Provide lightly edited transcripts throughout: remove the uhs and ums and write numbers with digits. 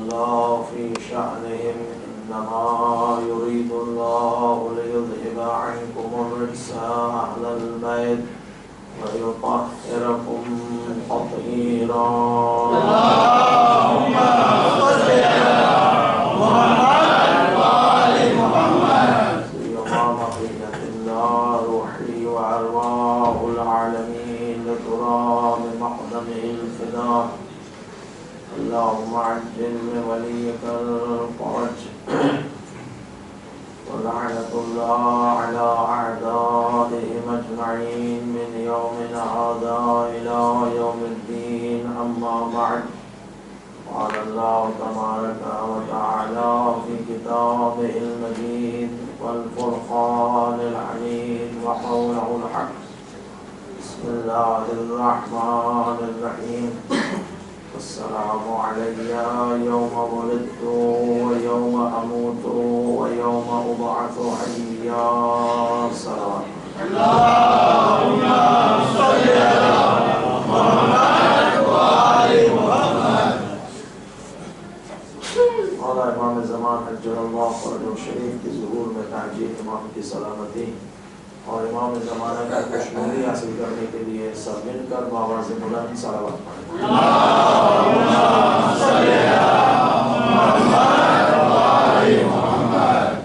الله في شأنهم إنما يريد الله ليذهب عنكم الرجس أهل البيت ويطهركم تطهيرا اللهم صل على محمد وآل محمد فيما بقية الله روحي وأرواح العالمين لتراب مقدمه الفداء اللهم عجل لوليك الفرج ولعنة الله على أعدائهم أجمعين من يومنا هذا إلى يوم الدين أما بعد قال الله تبارك وتعالى في كتابه المجيد والفرقان الحميد وقوله الحق بسم الله الرحمن الرحيم السلام علي يوم ولدت ويوم أموت ويوم أبعث حيا صلوات اللهم صل على محمد وآل محمد مولا امام زمان اجل اللہ فرجہ شریف کی ظہور میں تعجیل امام کی سلامتی اور امام زمانہ کا خوشنودی حاصل کرنے کے لیے سب مل کر بآواز بلند صلوات پڑھیں اللہم صلی علی محمد وآل محمد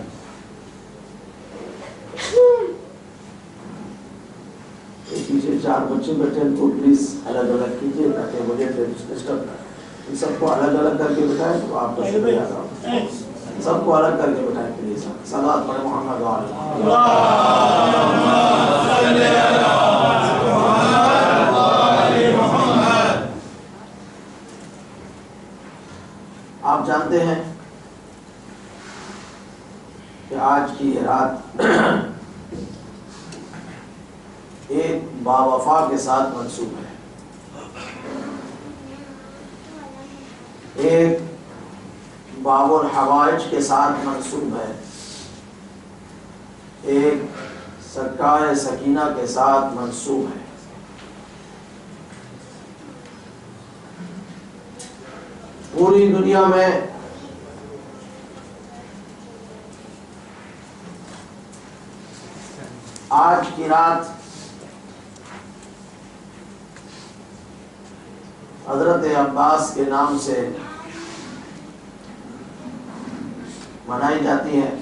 پیچھے 4 بچے بیٹھے ان کو پلیز الگ الگ کیجئے تاکہ مجھے ڈسٹرب نہ ان سب کو الگ الگ کر کے بٹھائیں تو آپ کا شکریہ ادا ہو سب کو الگ کر کے بٹھائیں پلیز صلوات پڑھیں محمد وآل محمد صلی علی محمد وآل محمد آپ جانتے ہیں کہ آج کی یہ رات ایک باوفا کے ساتھ منسوب ہے ایک باب الحوائج کے ساتھ منسوب ہے ایک سرکار سکینہ کے ساتھ منسوب ہے پوری دنیا میں آج کی رات حضرت عباس کے نام سے منائی جاتی ہے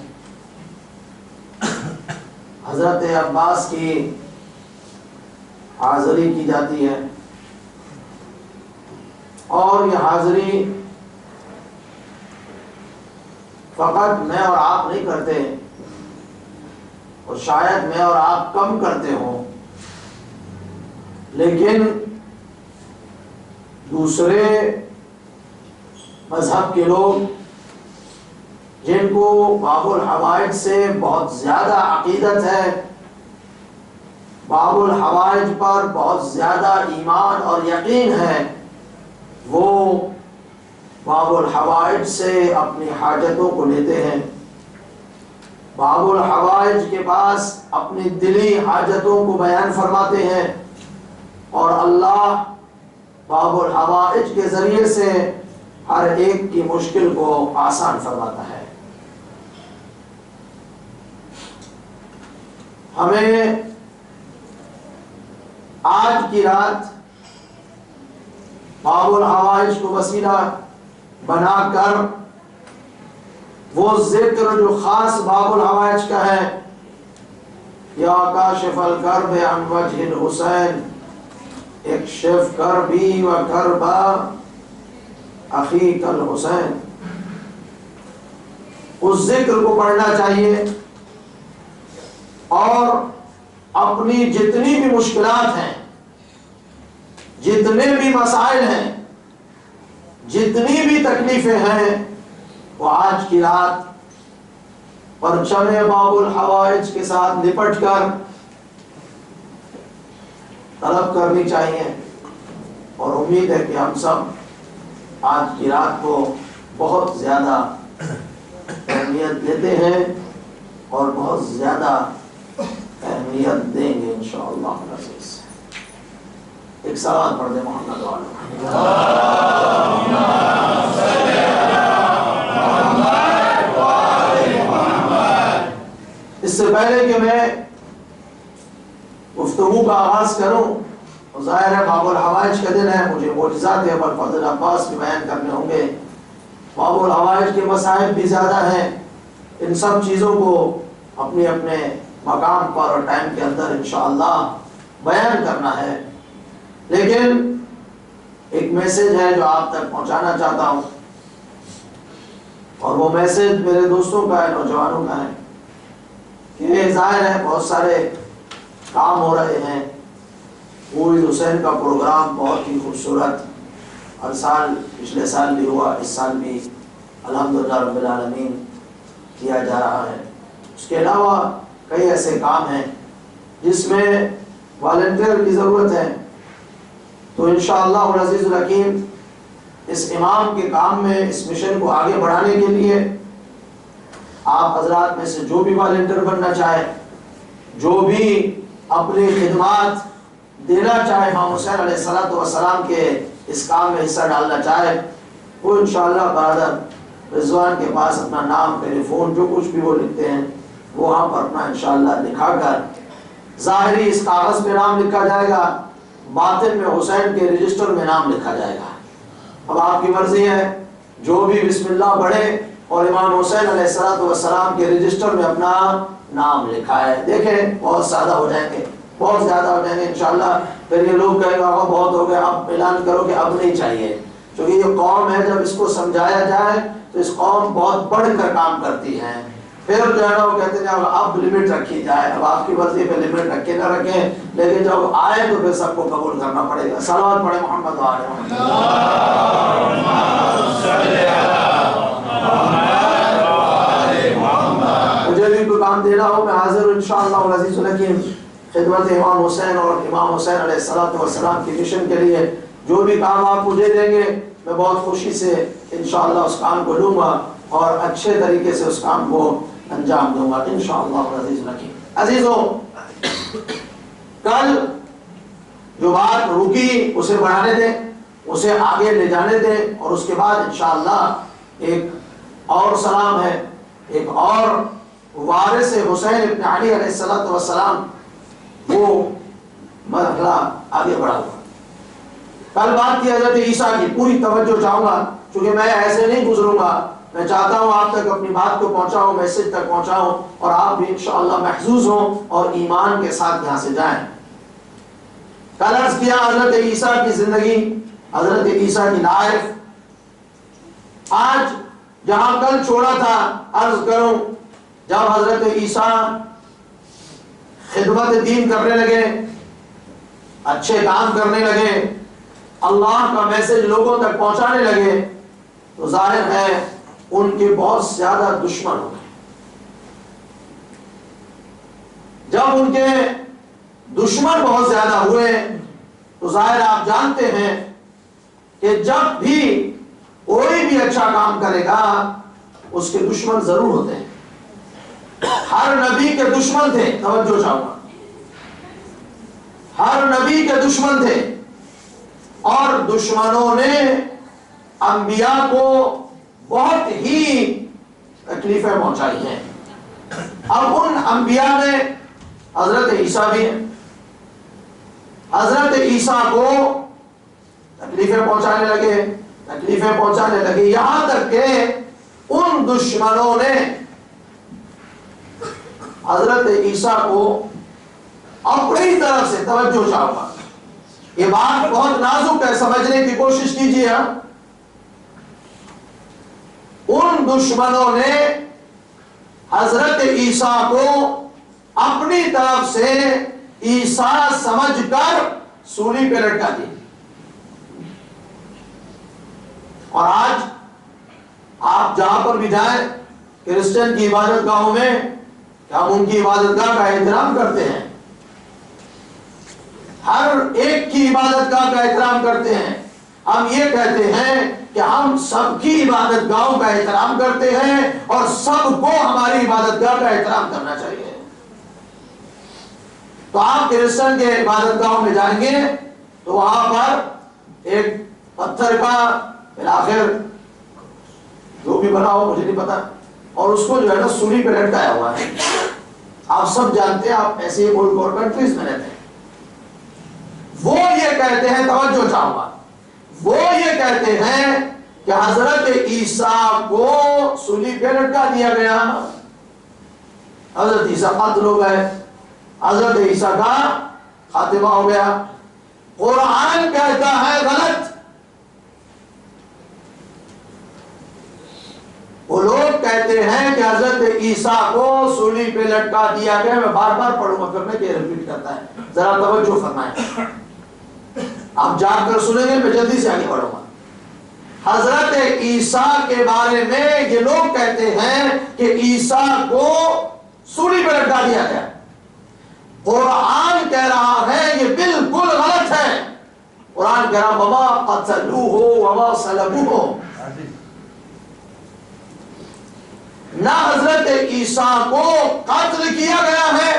حضرت عباس کی حاضری کی جاتی ہے اور یہ حاضری فقط میں اور آپ نہیں کرتے اور شاید میں اور آپ کم کرتے ہوں لیکن دوسرے مذہب کے لوگ جن کو باب الحوائج سے بہت زیادہ عقیدت ہے باب الحوائج پر بہت زیادہ ایمان اور یقین ہے وہ باب الحوائج سے اپنی حاجتوں کو لیتے ہیں باب الحوائج کے پاس اپنی دلی حاجتوں کو بیان فرماتے ہیں اور اللہ باب الحوائج کے ذریعے سے ہر ایک کی مشکل کو آسان فرماتا ہے ہمیں آج کی رات باب الحوائج کو وسیلہ بنا کر وہ ذکر جو خاص باب الحوائج کا ہے یا کاشف الکرب عن وجہ الحسین اکشف کربی و کربا اخیک الحسین اس ذکر کو پڑھنا چاہیے اور اپنی جتنی بھی مشکلات ہیں جتنے بھی مسائل ہیں جتنی بھی تکلیفیں ہیں وہ آج کی رات پرچم باب الحوائج کے ساتھ لپٹ کر طلب کرنی چاہیے اور امید ہے کہ ہم سب آج کی رات کو بہت زیادہ اہمیت دیتے ہیں اور بہت زیادہ اہمیت دیں گے انشاءاللہ العزیز ایک صلوات پڑھ دیں محمد وعلی پہلے کہ میں گفتگو کا آغاز کروں، ظاہر ہے باب الحوائج کا دن ہے، مجھے معجزات ابوالفضل عباس بھی بیان کرنے ہوں گے۔ باب الحوائج کے مصائب بھی زیادہ ہیں، ان سب چیزوں کو اپنے اپنے مقام پر اور ٹائم کے اندر انشاءاللہ بیان کرنا ہے، لیکن ایک میسج ہے جو آپ تک پہنچانا چاہتا ہوں، اور وہ میسج میرے دوستوں کا ہے، نوجوانوں کا ہے، کہ ظاہر ہے بہت سارے کام ہو رہے ہیں۔ مولد حسین کا پروگرام بہت ہی خوبصورت ہر سال، پچھلے سال بھی ہوا، اس سال بھی الحمدللہ رب العالمین کیا جا رہا ہے۔ اس کے علاوہ کئی ایسے کام ہیں جس میں والنٹیئر کی ضرورت ہے، تو انشاءاللہ العزیز الحکیم اس امام کے کام میں، اس مشن کو آگے بڑھانے کے لیے آپ حضرات میں سے جو بھی والنٹیئر بننا چاہے، جو بھی اپنی خدمات دینا چاہے امام حسین علیہ السلام کے اس کام میں حصہ ڈالنا چاہے، وہ انشاءاللہ برادر رضوان کے پاس اپنا نام، ٹیلی فون، جو کچھ بھی وہ لکھتے ہیں وہ وہاں پر اپنا انشاءاللہ لکھا کر، ظاہری اس کاغذ پہ نام لکھا جائے گا، باطن میں حسین کے رجسٹر میں نام لکھا جائے گا۔ اب آپ کی مرضی ہے، جو بھی بسم اللہ پڑھے اور امام حسین علیہ السلام کے رجسٹر میں اپنا نام لکھا ہے، دیکھیں بہت زیادہ ہو جائیں گے، بہت زیادہ ہو جائیں گے انشاءاللہ۔ پھر یہ لوگ کہیں گے بہت ہو گیا، اب اعلان کرو کہ اب نہیں چاہیے، کیونکہ یہ قوم ہے، جب اس کو سمجھایا جائے تو اس قوم بہت بڑھ کر کام کرتی ہے۔ پھر جو ہے نا وہ کہتے ہیں اب لمٹ رکھی جائے، اب آپ کی مرضی پہ لمٹ رکھے نہ رکھیں، لیکن جب آئے تو پھر سب کو قبول کرنا پڑے گا۔ صلوات پڑھے محمد و آل محمد۔ مجھے بھی کوئی کام دینا ہو میں حاضر ہوں انشاءاللہ العزیز الحکیم، خدمت امام حسین اور امام حسین علیہ السلام کی مشن کے لیے جو بھی کام آپ مجھے دیں گے میں بہت خوشی سے انشاءاللہ اس کام کو لوں گا اور اچھے طریقے سے اس کام کو انجام دوں گا انشاءاللہ العزیز الحکیم۔ عزیزوں، کل جو بات رکی اسے بڑھانے دیں، اسے آگے لے جانے دیں، اور اس کے بعد انشاءاللہ ایک اور سلام ہے، ایک اور وارث حسین ابن علی علیہ السلام وہ مرحلہ آگے بڑھا ہوا۔ کل بات کی حضرت عیسیٰ کی، پوری توجہ چاہوں گا چونکہ میں ایسے نہیں گزروں گا، میں چاہتا ہوں آپ تک اپنی بات کو پہنچاؤں، میسج تک پہنچاؤں، اور آپ بھی انشاءاللہ محظوظ ہوں اور ایمان کے ساتھ یہاں سے جائیں۔ کل عرض کیا حضرت عیسیٰ کی زندگی، حضرت عیسیٰ کی لائف، آج جہاں کل چھوڑا تھا عرض کروں، جب حضرت عیسیٰ خدمت دین کرنے لگے، اچھے کام کرنے لگے، اللہ کا میسج لوگوں تک پہنچانے لگے، تو ظاہر ہے ان کے بہت زیادہ دشمن ہو گئے۔ جب ان کے دشمن بہت زیادہ ہوئے تو ظاہر آپ جانتے ہیں کہ جب بھی کوئی بھی اچھا کام کرے گا اس کے دشمن ضرور ہوتے ہیں۔ ہر نبی کے دشمن تھے، توجہ چاہوں گا، ہر نبی کے دشمن تھے، اور دشمنوں نے انبیاء کو بہت ہی تکلیفیں پہنچائی ہیں۔ اب ان انبیاء میں حضرت عیسیٰ بھی ہیں، حضرت عیسیٰ کو تکلیفیں پہنچانے لگے، یہاں تک کہ ان دشمنوں نے حضرت عیسیٰ کو اپنی طرف سے، توجہ چاہوں گا، یہ بات بہت نازک ہے، سمجھنے کی کوشش کیجیے آپ، ان دشمنوں نے حضرت عیسیٰ کو اپنی طرف سے عیسیٰ سمجھ کر سولی پہ لٹکا دی۔ اور آج آپ جہاں پر بھی جائیں کرسچن کی عبادت گاہوں میں، ہم ان کی عبادت گاہ کا احترام کرتے ہیں، ہر ایک کی عبادت گاہ کا احترام کرتے ہیں، ہم یہ کہتے ہیں کہ ہم سب کی عبادت گاہوں کا احترام کرتے ہیں اور سب کو ہماری عبادت گاہ کا احترام کرنا چاہیے۔ تو آپ کرسچن کے عبادت گاہوں میں جائیں گے تو وہاں پر ایک پتھر کا بالآخر جو بھی بنا ہو مجھے نہیں پتا، اور اس کو جو ہے نا سولی پہ لٹکایا ہوا ہے۔ آپ سب جانتے ہیں، آپ ایسے ہی ملک اور کنٹریز میں رہتے ہیں، وہ یہ کہتے ہیں، توجہ چاہوں گا، وہ یہ کہتے ہیں کہ حضرت عیسیٰ کو سولی پہ لٹکا دیا گیا، حضرت عیسیٰ قتل ہو گئے، حضرت عیسیٰ کا خاتمہ ہو گیا۔ قرآن کہتا ہے غلط۔ وہ لوگ کہتے ہیں کہ حضرت عیسیٰ کو سولی پہ لٹکا دیا گیا۔ میں بار بار پڑھوں گا، پھر میں کہ ریپیٹ کرتا ہے، ذرا توجہ فرمائیں، آپ جان کر سنیں گے، میں جلدی سے آگے بڑھوں گا۔ حضرت عیسیٰ کے بارے میں یہ لوگ کہتے ہیں کہ عیسیٰ کو سولی پہ لٹکا دیا گیا۔ قرآن کہہ رہا ہے یہ بالکل غلط ہے۔ قرآن کہہ رہا وما قتلوہ وما صلبوہ، نہ حضرت عیسیٰ کو قتل کیا گیا ہے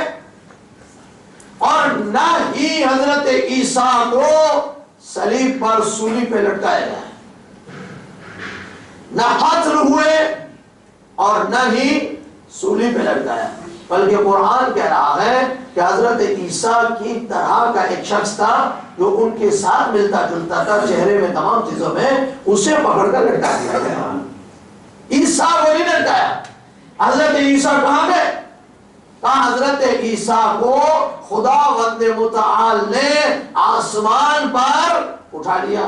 اور نہ ہی حضرت عیسیٰ کو صلیب پر سولی پہ لٹکایا گیا ہے، نہ قتل ہوئے اور نہ ہی سولی پہ لٹکایا، بلکہ قرآن کہہ رہا ہے کہ حضرت عیسیٰ کی طرح کا ایک شخص تھا جو ان کے ساتھ ملتا جلتا تھا چہرے میں، تمام چیزوں میں، اسے پکڑ کر لٹکا دیا گیا۔ عیسیٰ کو نہیں لٹکایا۔ حضرت عیسیٰ کہاں گئے؟ کہا حضرت عیسیٰ کو خداوند متعال نے آسمان پر اٹھا لیا،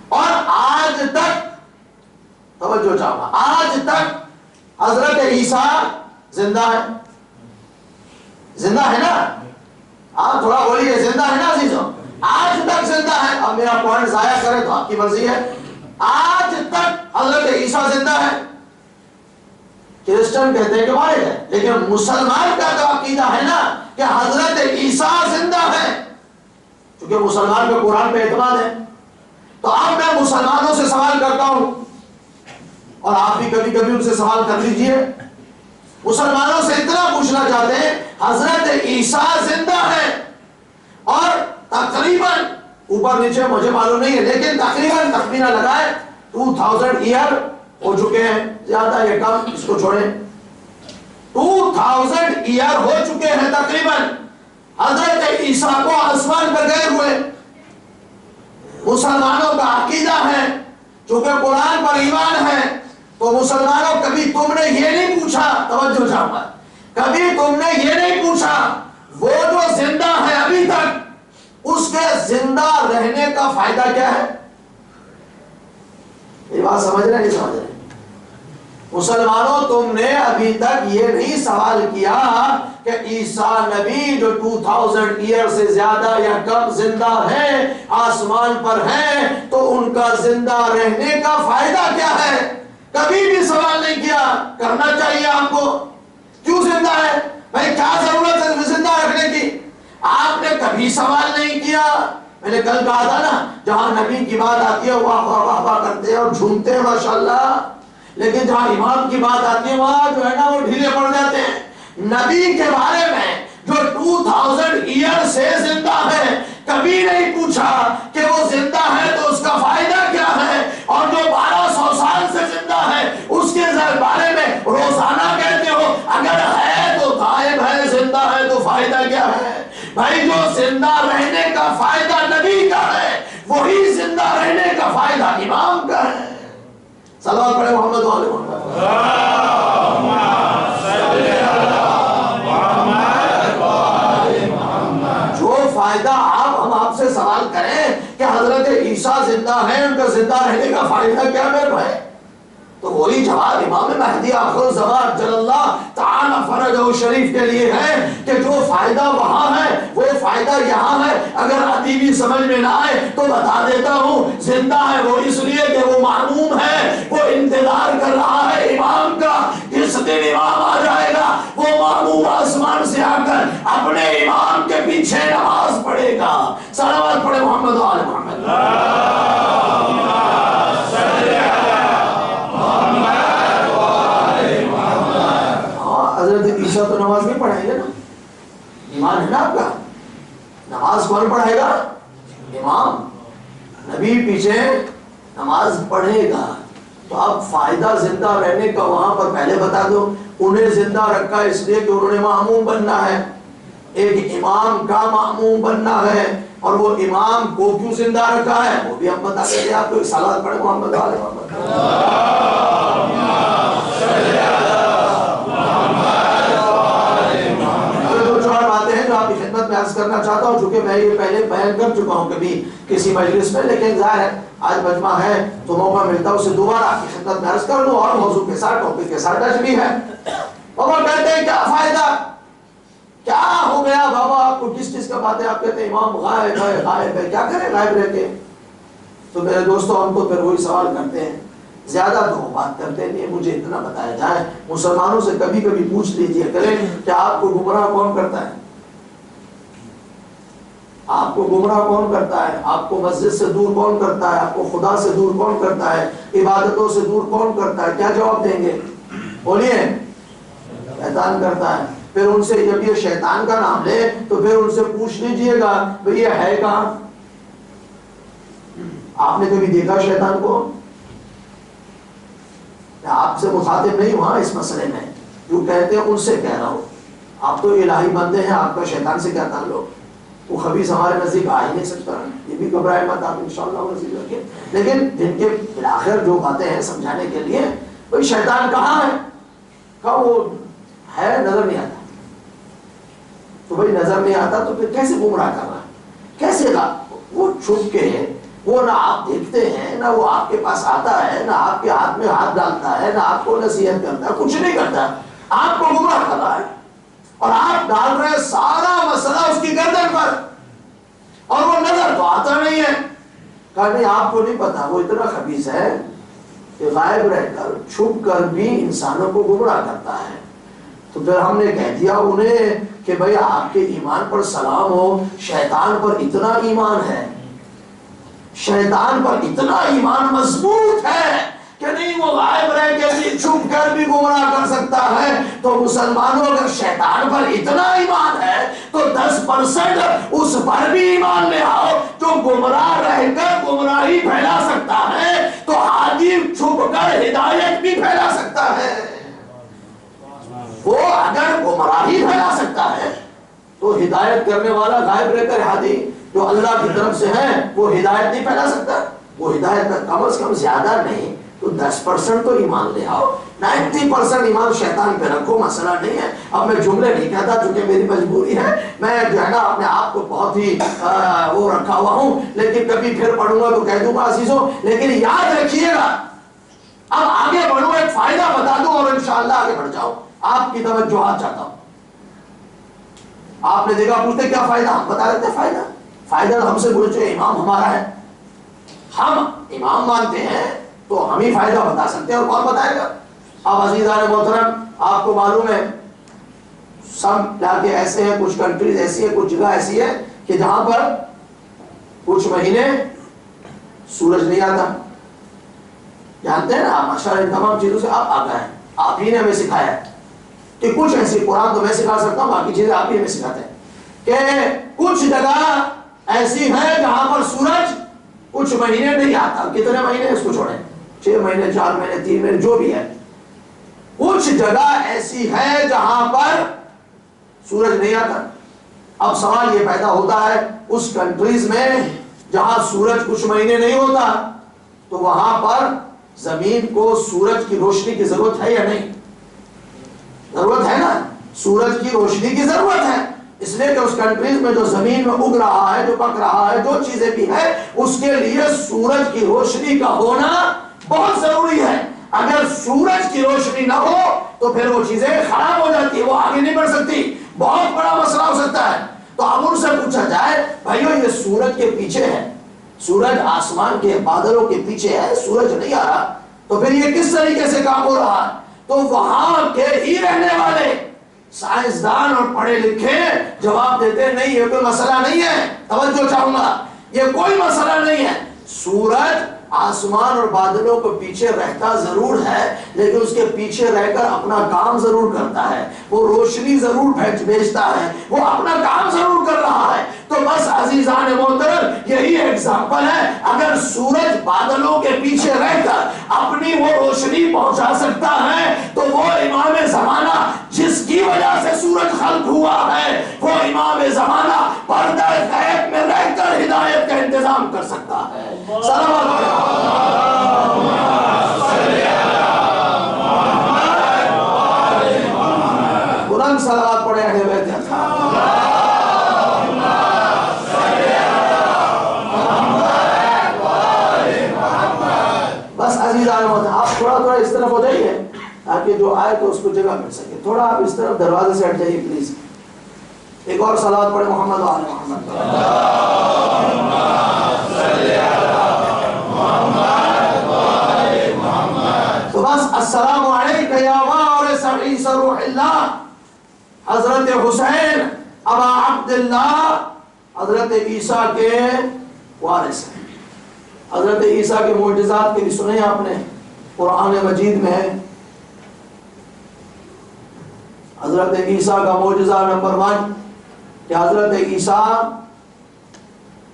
اور آج تک، توجہ چاہوں گا، آج تک حضرت عیسیٰ زندہ ہے، زندہ ہے نا؟ آپ تھوڑا بولیے، زندہ ہے نا عزیزوں؟ آج تک زندہ ہے۔ اب میرا پوائنٹ ضائع کرے تو آپ کی مرضی ہے۔ آج تک حضرت عیسیٰ زندہ ہے۔ کرسچن کہتے ہیں کہ مارے گئے، لیکن مسلمان کا تو عقیدہ ہے نا کہ حضرت عیسیٰ زندہ ہے، کیونکہ مسلمان کا قرآن پہ اعتماد ہے۔ تو اب میں مسلمانوں سے سوال کرتا ہوں، اور آپ بھی کبھی کبھی ان سے سوال کر لیجئے، مسلمانوں سے اتنا پوچھنا چاہتے ہیں حضرت عیسیٰ زندہ ہے، اور تقریباً اوپر نیچے مجھے معلوم نہیں ہے لیکن تقریباً تخمینہ لگائے 2000 ایئر ہو چکے ہیں، زیادہ یا کم اس کو چھوڑیں، 2000 ایئر ہو چکے ہیں تقریباً حضرت عیسیٰ کو آسمان پر گئے ہوئے۔ مسلمانوں کا عقیدہ ہے، چونکہ قرآن پر ایمان ہے، تو مسلمانوں کبھی تم نے یہ نہیں پوچھا، توجہ چاہوں گا، کبھی تم نے یہ نہیں پوچھا وہ جو زندہ ہے ابھی تک، اس کے زندہ رہنے کا فائدہ کیا ہے؟ یہ بات سمجھ رہے نہیں سمجھ رہے؟ مسلمانوں تم نے ابھی تک یہ نہیں سوال کیا کہ عیسیٰ نبی جو 2000 ایئر سے زیادہ یا کم زندہ ہے، آسمان پر ہیں، تو ان کا زندہ رہنے کا فائدہ کیا ہے؟ کبھی بھی سوال نہیں کیا۔ کرنا چاہیے آپ کو۔ کیوں زندہ ہے بھائی؟ کیا ضرورت ہے زندہ رکھنے کی؟ آپ نے کبھی سوال نہیں کیا۔ میں نے کل کہا تھا نا، جہاں نبی کی بات آتی ہے واہ واہ واہ واہ کرتے ہیں اور جھومتے ہیں ماشاءاللہ، لیکن جہاں امام کی بات آتی ہے وہاں جو ہے نا وہ ڈھیلے پڑ جاتے ہیں۔ نبی کے بارے میں جو 2000 ایئر سے زندہ ہے، کبھی نہیں پوچھا کہ وہ زندہ ہے تو اس کا فائدہ کیا ہے، اور جو 1200 سال سے زندہ ہے اس کے بارے میں روزانہ کہتے ہو اگر ہے تو غائب ہے، زندہ ہے تو فائدہ کیا ہے؟ بھائی جو زندہ رہنے کا فائدہ نبی کا ہے، وہی زندہ رہنے کا فائدہ امام کا ہے۔ صلوات پڑھے محمد و آل محمد۔ جو فائدہ ہم آپ سے سوال کریں کہ حضرت عیسیٰ زندہ ہیں، ان کا زندہ رہنے کا فائدہ کیا میرے بھائی؟ تو وہی جواب امام مہدی آخر الزمان جل اللہ تعالی فرجہ شریف کے لیے ہے کہ جو فائدہ وہاں ہے وہ فائدہ یہاں ہے۔ اگر ادیبی سمجھ میں نہ آئے تو بتا دیتا ہوں، زندہ ہے وہ اس لیے کہ وہ معموم ہے، وہ انتظار کر رہا ہے امام کا، جس دن امام آ جائے گا وہ معموم آسمان سے آ کر اپنے امام کے پیچھے نماز پڑھے گا۔ صلوات پڑھے محمد و آل محمد۔ حضرت عیسیٰ تو نماز نہیں پڑھائیں گے نا، ایمان ہے نا آپ کا؟ نماز کون پڑھائے گا؟ امام۔ نبی پیچھے نماز پڑھے گا، تو اب فائدہ زندہ رہنے کا وہاں پر پہلے بتا دو، انہیں زندہ رکھا اس لیے کہ انہوں نے معموم بننا ہے، ایک امام کا معموم بننا ہے، اور وہ امام کو کیوں زندہ رکھا ہے وہ بھی ہم بتا دیتے ہیں آپ کو۔ ایک صلوات پڑھیں محمد آل محمد۔ آپ کی خدمت میں عرض کرنا چاہتا ہوں، چونکہ میں یہ پہلے بیان کر چکا ہوں کبھی کسی مجلس میں، لیکن ظاہر ہے آج مجمع ہے تو موقع ملتا ہے اسے دوبارہ آپ کی خدمت میں عرض کر دوں، اور موضوع کے ساتھ ٹاپک کے ساتھ ٹچ بھی ہے۔ بابا کہتے ہیں کیا فائدہ، کیا ہو گیا بابا آپ کو کس چیز کا بات ہے؟ آپ کہتے ہیں امام غائب ہے، غائب ہے، کیا کریں غائب رہ کے؟ تو میرے دوستو ہم تو پھر وہی سوال کرتے ہیں، زیادہ تو بات کرتے نہیں، مجھے اتنا بتایا جائے مسلمانوں سے کبھی کبھی پوچھ لیجئے کریں کہ آپ کو گمراہ کون کرتا ہے؟ آپ کو گمراہ کون کرتا ہے؟ آپ کو مسجد سے دور کون کرتا ہے؟ آپ کو خدا سے دور کون کرتا ہے؟ عبادتوں سے دور کون کرتا ہے؟ کیا جواب دیں گے؟ بولیے، شیطان کرتا ہے۔ پھر ان سے جب یہ شیطان کا نام لے تو پھر ان سے پوچھ لیجئے گا بھئی یہ ہے کہاں؟ آپ نے کبھی دیکھا شیطان کو؟ میں آپ سے مخاطب نہیں ہوا اس مسئلے میں، جو کہتے ہیں ان سے کہہ رہا ہوں، آپ تو الہی بندے ہیں، آپ کا شیطان سے کیا تعلق؟ وہ خبیث ہمارے نزدیک آ ہی نہیں سکتا، یہ بھی گھبرائے مت آپ انشاءاللہ نصیب رکھیں۔ لیکن جن کے بالآخر جو باتیں ہیں سمجھانے کے لیے، بھئی شیطان کہاں ہے؟ کہا وہ ہے، نظر نہیں آتا۔ تو بھئی نظر نہیں آتا تو پھر کیسے گمراہ کر رہا ہے؟ کیسے وہ چھپ کے ہے، وہ نہ آپ دیکھتے ہیں، نہ وہ آپ کے پاس آتا ہے، نہ آپ کے ہاتھ میں ہاتھ ڈالتا ہے، نہ آپ کو نصیحت کرتا ہے، کچھ نہیں کرتا، آپ کو گمراہ کر رہا ہے، اور آپ ڈال رہے سارا مسئلہ اس کی گردن پر، اور وہ نظر تو آتا نہیں ہے۔ کہا نہیں آپ کو نہیں پتا، وہ اتنا خبیث ہے کہ غائب رہ کر چھپ کر بھی انسانوں کو گمراہ کرتا ہے۔ تو پھر ہم نے کہہ دیا انہیں کہ بھئی آپ کے ایمان پر سلام ہو، شیطان پر اتنا ایمان ہے، شیطان پر اتنا ایمان مضبوط ہے کہ نہیں وہ غائب رہ کے بھی چھپ کر بھی گمراہ کر سکتا ہے۔ تو مسلمانوں اگر شیطان پر اتنا ایمان ہے تو 10% اس پر بھی ایمان لے آؤ جو گمراہ رہ کر گمراہی پھیلا سکتا ہے، تو حاجی چھپ کر ہدایت بھی پھیلا سکتا ہے۔ وہ اگر گمراہی پھیلا سکتا ہے تو ہدایت کرنے والا غائب رہ کر ہادی جو اللہ کی طرف سے ہے وہ ہدایت نہیں پھیلا سکتا؟ وہ ہدایت کا کم از کم زیادہ نہیں تو 10% تو ایمان لے آؤ، 90% ایمان شیطان پہ رکھو، مسئلہ نہیں ہے۔ اب میں جملے نہیں کہتا چونکہ میری مجبوری ہے، میں جو ہے نا اپنے آپ کو بہت ہی وہ رکھا ہوا ہوں، لیکن کبھی پھر پڑھوں گا تو کہہ دوں گا عزیزوں، لیکن یاد رکھیے گا۔ اب آگے بڑھوں، ایک فائدہ بتا دوں اور انشاءاللہ آگے بڑھ جاؤں، آپ کی توجہات چاہتا ہوں۔ آپ نے دیکھا پوچھتے کیا فائدہ، ہم بتا دیتے فائدہ۔ فائدہ ہم سے پوچھے امام ہمارا ہے، ہم امام مانتے ہیں تو ہم ہی فائدہ بتا سکتے ہیں، اور کون بتائے گا؟ اب عزیزان محترم آپ کو معلوم ہے سب علاقے ایسے ہیں، کچھ کنٹریز ایسی ہیں، کچھ جگہ ایسی ہے کہ جہاں پر کچھ مہینے سورج نہیں آتا، جانتے ہیں نا آپ ماشاءاللہ ان تمام چیزوں سے آپ آگاہ ہیں، آپ ہی نے ہمیں سکھایا ہے کہ کچھ ایسی، قرآن تو میں سکھا سکتا ہوں، باقی چیزیں آپ ہی ہمیں سکھاتے ہیں کہ کچھ جگہ ایسی ہے جہاں پر سورج کچھ مہینے نہیں آتا۔ کتنے مہینے اس کو چھوڑیں، 6 مہینے 4 مہینے 3 مہینے جو بھی ہے، کچھ جگہ ایسی ہے جہاں پر سورج نہیں آتا۔ اب سوال یہ پیدا ہوتا ہے اس کنٹریز میں جہاں سورج کچھ مہینے نہیں ہوتا تو وہاں پر زمین کو سورج کی روشنی کی ضرورت ہے یا نہیں؟ ضرورت ہے نا، سورج کی روشنی کی ضرورت ہے، اس لیے کہ اس کنٹریز میں جو زمین میں اگ رہا ہے، جو پک رہا ہے، جو چیزیں بھی ہیں، اس کے لیے سورج کی روشنی کا ہونا بہت ضروری ہے۔ اگر سورج کی روشنی نہ ہو تو پھر وہ چیزیں خراب ہو جاتی ہے، وہ آگے نہیں بڑھ سکتی، بہت بڑا مسئلہ ہو سکتا ہے۔ تو اب ان سے پوچھا جائے بھائیو یہ سورج کے پیچھے ہے، سورج آسمان کے بادلوں کے پیچھے ہے، سورج نہیں آ رہا، تو پھر یہ کس طریقے سے کام ہو رہا ہے؟ تو وہاں کے ہی رہنے والے سائنسدان اور پڑھے لکھے جواب دیتے ہیں نہیں یہ کوئی مسئلہ نہیں ہے، توجہ چاہوں گا، یہ کوئی مسئلہ نہیں ہے۔ سورج آسمان اور بادلوں کو پیچھے رہتا ضرور ہے، لیکن اس کے پیچھے رہ کر اپنا کام ضرور کرتا ہے، وہ روشنی ضرور بھیجتا ہے، وہ اپنا کام ضرور کر رہا ہے۔ تو بس عزیزان محترم یہی ایگزامپل ہے، اگر سورج بادلوں کے پیچھے رہ کر اپنی وہ روشنی پہنچا سکتا ہے تو وہ امام زمانہ جس کی وجہ سے سورج خلق ہوا ہے، وہ امام زمانہ پردہ غیب میں رہ کر ہدایت کا انتظام کر سکتا ہے۔ بلند صلوات پڑھے اہل بیت اطہار۔ بس عزیزان محترم، آپ تھوڑا تھوڑا اس طرف ہو جائیے تاکہ جو آئے تو اس کو جگہ مل سکے۔ تھوڑا آپ اس طرف دروازے سے ہٹ جائیے پلیز۔ ایک اور صلوات پڑھے محمد و آل محمد۔ تو بس السلام علیکہ یا وارث عیسی روح اللہ، حضرت حسین ابا عبداللہ حضرت عیسیٰ کے وارث ہیں۔ حضرت عیسیٰ کے معجزات کے بھی سنے آپ نے، قرآن مجید میں ہے۔ حضرت عیسیٰ کا معجزہ نمبر 1 کہ حضرت عیسیٰ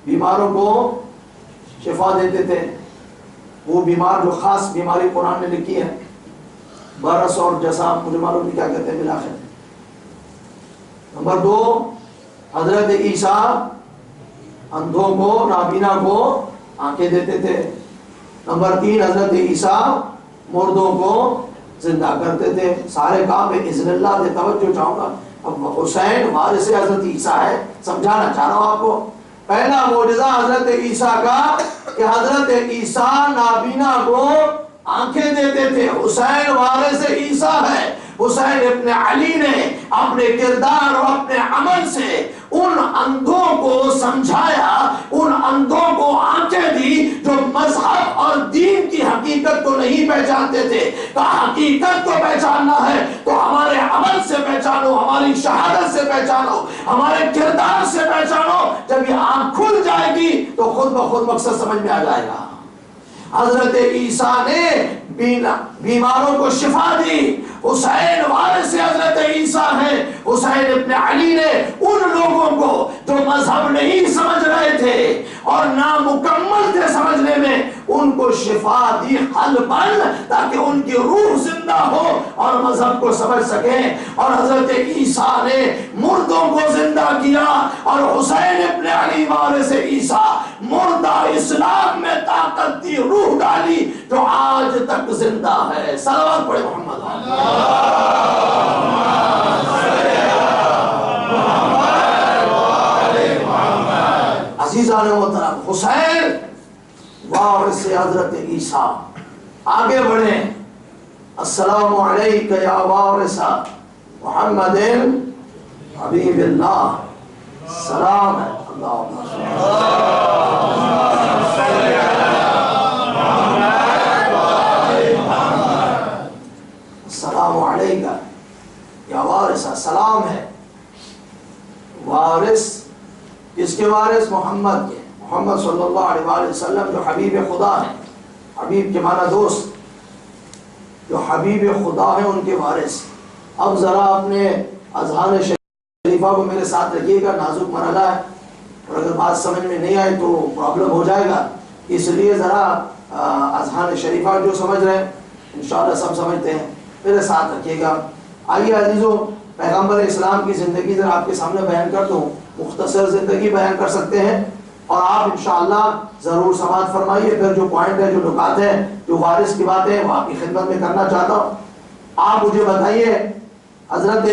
بیماروں کو شفا دیتے تھے۔ وہ بیمار جو خاص بیماری قرآن نے لکھی ہے، برس اور جسام، مجھے معلوم نہیں کیا کہتے ہیں بالآخر۔ نمبر 2 حضرت عیسیٰ اندھوں کو، نابینا کو آنکھیں دیتے تھے۔ نمبر 3 حضرت عیسیٰ مردوں کو زندہ کرتے تھے۔ سارے کام میں اذن اللہ سے توجہ چاہوں گا۔ اب حسین وارث حضرت عیسیٰ ہے، سمجھانا چاہ رہا ہوں آپ کو۔ پہلا معجزہ حضرت عیسیٰ کا کہ حضرت عیسیٰ نابینا کو آنکھیں دیتے تھے۔ حسین وارث عیسیٰ ہے۔ حسین ابن علی نے اپنے کردار اور اپنے عمل سے ان اندھوں کو سمجھایا، ان اندھوں کو آنکھیں دی جو مذہب اور دین کی حقیقت کو نہیں پہچانتے تھے۔ کہ حقیقت کو پہچاننا ہے تو ہمارے عمل سے پہچانو، ہماری شہادت سے پہچانو، ہمارے کردار سے پہچانو۔ جب یہ آنکھ کھل جائے گی تو خود بخود مقصد سمجھ میں آ جائے گا۔ حضرت عیسیٰ نے بیماروں کو شفا دی۔ حسین وارث حضرت عیسیٰ ہے۔ حسین ابن علی نے ان لوگوں کو جو مذہب نہیں سمجھ رہے تھے اور نامکمل تھے سمجھنے میں، ان کو شفا دی قلباً، تاکہ ان کی روح زندہ ہو اور مذہب کو سمجھ سکیں۔ اور حضرت عیسیٰ نے مردوں کو زندہ کیا، اور حسین ابن علی وارث عیسیٰ مردہ اسلام میں طاقت دی، روح ڈالی، جو آج تک زندہ ہے۔ صلوات پڑھے محمد۔ عزیزان محترم، حسین وارث حضرت عیسیٰ، آگے بڑھیں۔ السلام علیکہ یا وارث محمد حبیب اللہ، سلام ہے۔ السلام علیکہ یا وارث، سلام ہے۔ وارث کس کے وارث؟ محمد کے، محمد صلی اللہ علیہ وآلہ وسلم جو حبیب خدا ہیں۔ حبیب کے معنی دوست، جو حبیب خدا ہیں ان کے وارث۔ اب ذرا اپنے اذہان شریفہ کو میرے ساتھ رکھیے گا، نازک مرحلہ ہے، اور اگر بات سمجھ میں نہیں آئے تو پرابلم ہو جائے گا، اس لیے ذرا اذہان شریفہ جو سمجھ رہے ہیں انشاءاللہ سب سمجھتے ہیں، میرے ساتھ رکھیے گا۔ آئیے عزیزوں، پیغمبر اسلام کی زندگی ذرا آپ کے سامنے بیان کر دوں۔ مختصر زندگی بیان کر سکتے ہیں، اور آپ انشاءاللہ ضرور سماعت فرمائیے۔ پھر جو پوائنٹ ہے، جو نکات ہیں، جو وارث کی باتیں وہ آپ کی خدمت میں کرنا چاہتا ہوں۔ آپ مجھے بتائیے، حضرت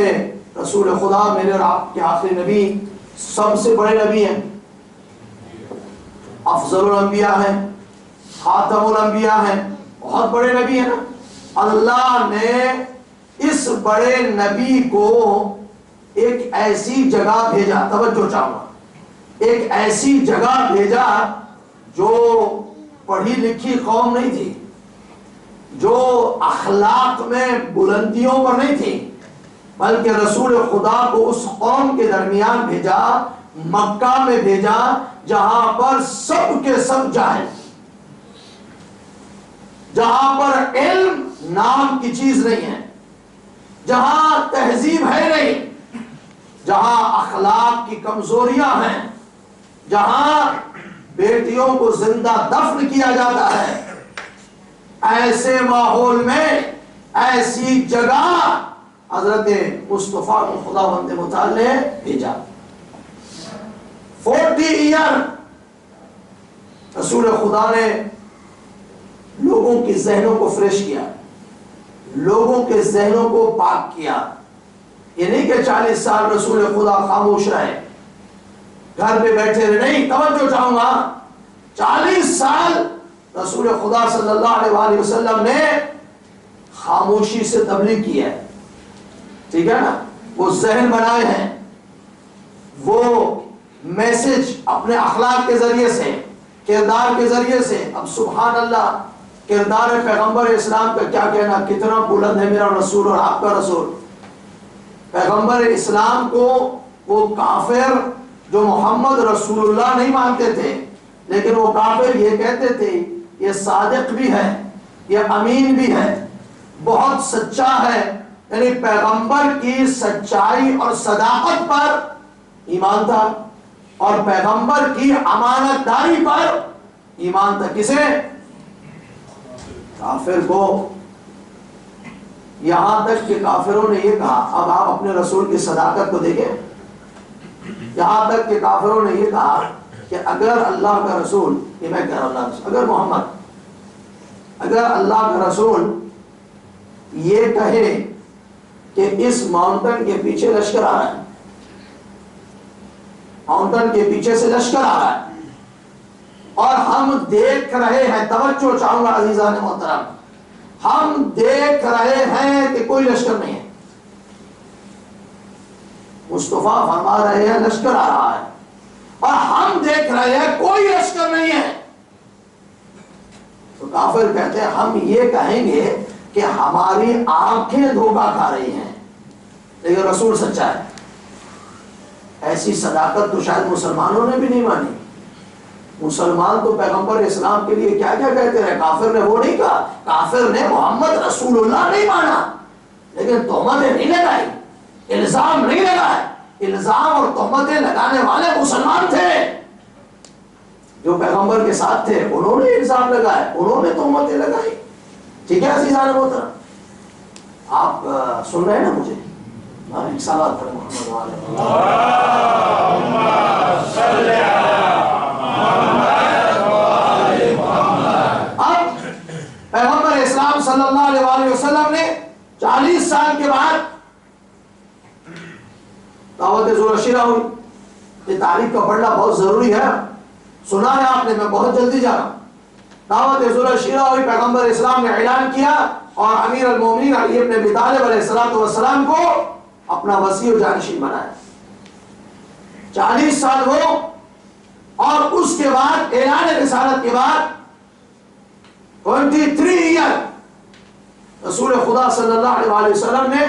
رسول خدا میرے اور آپ کے آخری نبی، سب سے بڑے نبی ہیں، افضل الانبیاء ہیں، خاتم الانبیاء ہیں، بہت بڑے نبی ہیں نا۔ اللہ نے اس بڑے نبی کو ایک ایسی جگہ بھیجا، توجہ چاہوں گا، ایک ایسی جگہ بھیجا جو پڑھی لکھی قوم نہیں تھی، جو اخلاق میں بلندیوں پر نہیں تھی، بلکہ رسول خدا کو اس قوم کے درمیان بھیجا، مکہ میں بھیجا، جہاں پر سب کے سب جاہل، جہاں پر علم نام کی چیز نہیں ہے، جہاں تہذیب ہے نہیں، جہاں اخلاق کی کمزوریاں ہیں، جہاں بیٹیوں کو زندہ دفن کیا جاتا ہے، ایسے ماحول میں ایسی جگہ حضرت مصطفیٰ کو خداوند متعال نے بھیجا. 40 ایئر رسول خدا نے لوگوں کی ذہنوں کو فریش کیا, لوگوں کے ذہنوں کو پاک کیا. یہ نہیں کہ 40 سال رسول خدا خاموش رہے, گھر پہ بیٹھے رہے, نہیں. توجہ چاہوں گا, 40 سال رسول خدا صلی اللہ علیہ وآلہ وسلم نے خاموشی سے تبلیغ کی ہے, ٹھیک ہے نا. وہ ذہن بنائے ہیں, وہ میسج اپنے اخلاق کے ذریعے سے, کردار کے ذریعے سے. اب سبحان اللہ, کردار پیغمبر اسلام کا کیا کہنا, کتنا بلند ہے میرا رسول اور آپ کا رسول. پیغمبر اسلام کو وہ کافر جو محمد رسول اللہ نہیں مانتے تھے, لیکن وہ کافر یہ کہتے تھے یہ صادق بھی ہے, یہ امین بھی ہے, بہت سچا ہے. یعنی پیغمبر کی سچائی اور صداقت پر ایمان تھا, اور پیغمبر کی امانت داری پر ایمان تھا. کسے؟ کافر کو. یہاں تک کہ کافروں نے یہ کہا, اب آپ اپنے رسول کی صداقت کو دیکھیں, یہاں تک کہ کافروں نے یہ کہا کہ اگر اللہ کا رسول, یہ میں کہہ رہا ہوں, اگر محمد, اگر اللہ کا رسول یہ کہے کہ اس ماؤنٹن کے پیچھے لشکر آ رہا ہے, ماؤنٹن کے پیچھے سے لشکر آ رہا ہے, اور ہم دیکھ رہے ہیں, توجہ چاہوں گا عزیزان محترم, ہم دیکھ رہے ہیں کہ کوئی لشکر نہیں ہے. مصطفیٰ فرما رہے ہیں لشکر آ رہا ہے, اور ہم دیکھ رہے ہیں کوئی لشکر نہیں ہے. تو کافر کہتے ہیں ہم یہ کہیں گے کہ ہماری آنکھیں دھوکہ کھا رہی ہیں, لیکن رسول سچا ہے. ایسی صداقت تو شاید مسلمانوں نے بھی نہیں مانی. مسلمان تو پیغمبر اسلام کے لیے کیا کیا کہتے رہے, کافر نے وہ نہیں کہا. کافر نے محمد رسول اللہ نہیں مانا, لیکن تہمتیں نہیں لگائی, الزام نہیں لگائے. الزام اور تہمتیں لگانے والے مسلمان تھے, جو پیغمبر کے ساتھ تھے, انہوں نے الزام لگائے, انہوں نے تہمتیں لگائی. ٹھیک ہے عزیزان محترم, آپ سن رہے ہیں نا مجھے؟ ایک سوال پر محمد والے اب پیغمبر اسلام صلی اللہ علیہ وآلہ وسلم نے 40 سال کے بعد دعوت ذوالعشیرہ ہوئی. یہ تاریخ کا پڑھنا بہت ضروری ہے, سنا ہے آپ نے, میں بہت جلدی جا رہا ہوں. دعوت ذوالعشیرہ ہوئی, پیغمبر اسلام نے اعلان کیا, اور امیر المومنین علی ابن ابی طالب علیہ السلام کو اپنا وصی و جانشین بنایا. 40 سال ہو, اور اس کے بعد اعلان رسالت کے بعد 23 ایئر رسول خدا صلی اللہ علیہ وآلہ وسلم نے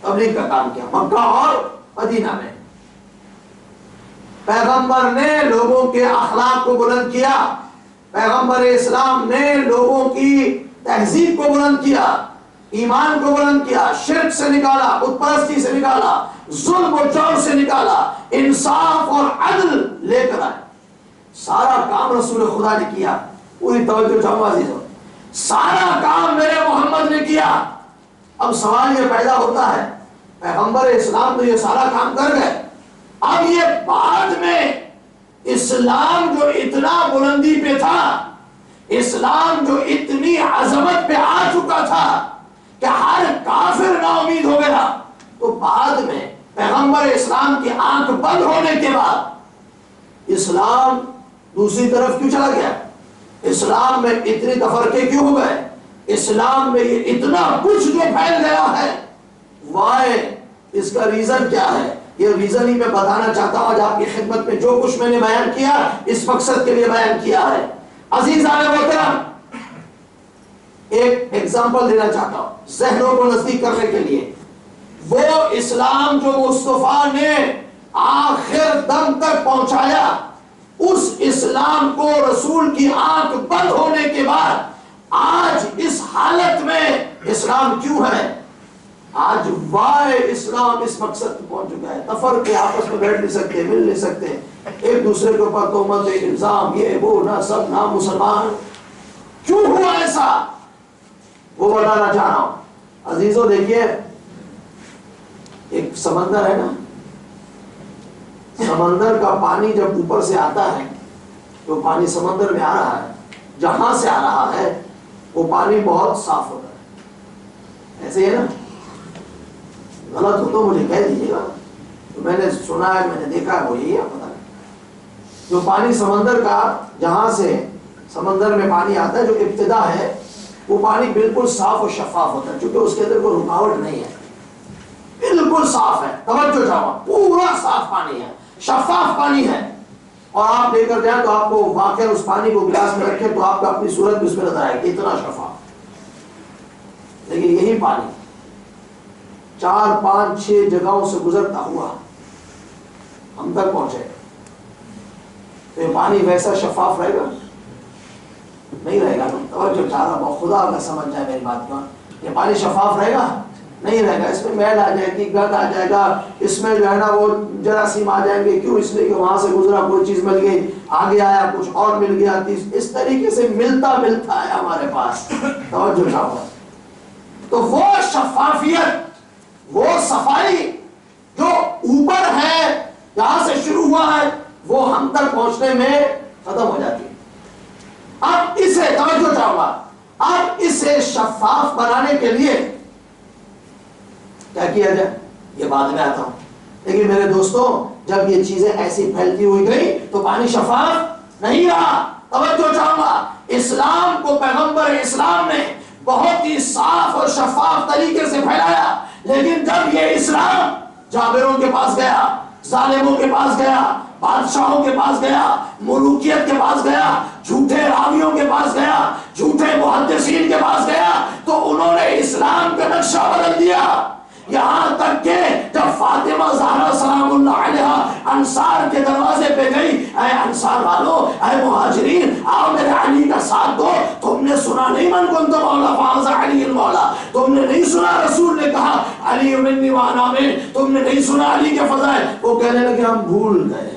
تبلیغ کا کام کیا مکہ اور مدینہ میں. پیغمبر نے لوگوں کے اخلاق کو بلند کیا, پیغمبر اسلام نے لوگوں کی تہذیب کو بلند کیا, ایمان کو بلند کیا, شرک سے نکالا, بت پرستی سے نکالا, ظلم و جور سے نکالا, انصاف اور عدل لے کر آئے. سارا کام رسول خدا نے کیا. پوری توجہ چاہوں عزیزوں, سارا کام میرے محمد نے کیا. اب سوال یہ پیدا ہوتا ہے, پیغمبر اسلام تو یہ سارا کام کر گئے, اب یہ بعد میں اسلام جو اتنا بلندی پہ تھا, اسلام جو اتنی عظمت پہ آ چکا تھا کہ ہر کافر نا امید ہو گیا, تو بعد میں پیغمبر اسلام کی آنکھ بند ہونے کے بعد اسلام دوسری طرف کیوں چلا گیا؟ اسلام میں اتنے تفرقے کیوں ہو گئے؟ اسلام میں یہ اتنا کچھ جو پھیل گیا ہے, وائے اس کا ریزن کیا ہے؟ یہ ریزن ہی میں بتانا چاہتا ہوں آج آپ کی خدمت میں. جو کچھ میں نے بیان کیا اس مقصد کے لیے بیان کیا ہے. عزیزان محترم, ایک ایگزامپل دینا چاہتا ہوں ذہنوں کو نزدیک کرنے کے لیے. وہ اسلام جو مصطفیٰ نے آخر دم تک پہنچایا, اس اسلام کو رسول کی آنکھ بند ہونے کے بعد آج اس حالت میں اسلام کیوں ہے؟ آج وائے اسلام اس مقصد پہ پہنچ چکا ہے. تفرقے آپس میں بیٹھ نہیں سکتے, مل نہیں سکتے, ایک دوسرے کے اوپر تہمت, الزام, یہ وہ, نہ سب نہ مسلمان. کیوں ہوا ایسا؟ وہ بتانا چاہ رہا ہوں. عزیزوں دیکھیے، ایک سمندر ہے نا، سمندر کا پانی جب اوپر سے آتا ہے تو پانی سمندر میں آ رہا ہے، جہاں سے آ رہا ہے وہ پانی بہت صاف ہوتا ہے، ایسے ہے نا؟ غلط ہو تو مجھے کہہ دیجیے گا، تو میں نے سنا ہے، میں نے دیکھا ہے، وہ یہی ہے، پتہ نہیں۔ جو پانی سمندر کا، جہاں سے سمندر میں پانی آتا ہے، جو ابتدا ہے وہ پانی بالکل صاف اور شفاف ہوتا ہے، چونکہ اس کے اندر کوئی رکاوٹ نہیں ہے، بالکل صاف ہے، توجہ چاہو، پورا صاف پانی ہے، شفاف پانی ہے، اور آپ لے کر جائیں تو آپ کو واقعہ اس پانی کو گلاس میں رکھیں تو آپ کو اپنی صورت بھی اس میں نظر آئے گی، اتنا شفاف۔ لیکن یہی پانی 4 5 6 جگہوں سے گزرتا ہوا ہم تک پہنچے، تو یہ پانی ویسا شفاف رہے گا؟ نہیں رہے گا نا، توجہ چاہ رہا، خدا کا سمجھ جائے میری بات کو، یہ پانی شفاف رہے گا؟ نہیں رہے گا، اس میں میل آ جائے گی، گند آ جائے گا، اس میں جو ہے نا وہ جراثیم آ جائیں گے، کیوں؟ اس لیے کہ وہاں سے گزرا، کوئی چیز مل گئی، آگے آیا کچھ اور مل گیا، اس طریقے سے ملتا ہے ہمارے پاس، توجہ چاہو۔ تو وہ شفافیت، وہ صفائی جو اوپر ہے، جہاں سے شروع ہوا ہے، وہ ہم تک پہنچنے میں ختم ہو جاتی ہے۔ اب اسے، توجہ چاہوں گا، اب اسے شفاف بنانے کے لیے کیا کیا جائے، یہ بعد میں آتا ہوں، لیکن میرے دوستوں جب یہ چیزیں ایسی پھیلتی ہوئی گئی تو پانی شفاف نہیں رہا۔ توجہ چاہوں گا، اسلام کو پیغمبر اسلام نے بہت ہی صاف اور شفاف طریقے سے پھیلایا، لیکن جب یہ اسلام جابروں کے پاس گیا، ظالموں کے پاس گیا، بادشاہوں کے پاس گیا، ملوکیت کے پاس گیا، جھوٹے راویوں کے پاس گیا، جھوٹے محدثین کے پاس گیا، تو انہوں نے اسلام کا نقشہ بدل دیا۔ یہاں تک کہ جب فاطمہ زہرا سلام اللہ علیہا انصار کے دروازے پہ گئی، اے انصار والو، اے مہاجرین، آؤ میرے علی کا ساتھ دو، تم نے سنا نہیں من کنت مولا فاز علی المولا، تم نے نہیں سنا رسول نے کہا علی منی وانا من، تم نے نہیں سنا علی کے فضائل؟ وہ کہنے لگے ہم بھول گئے،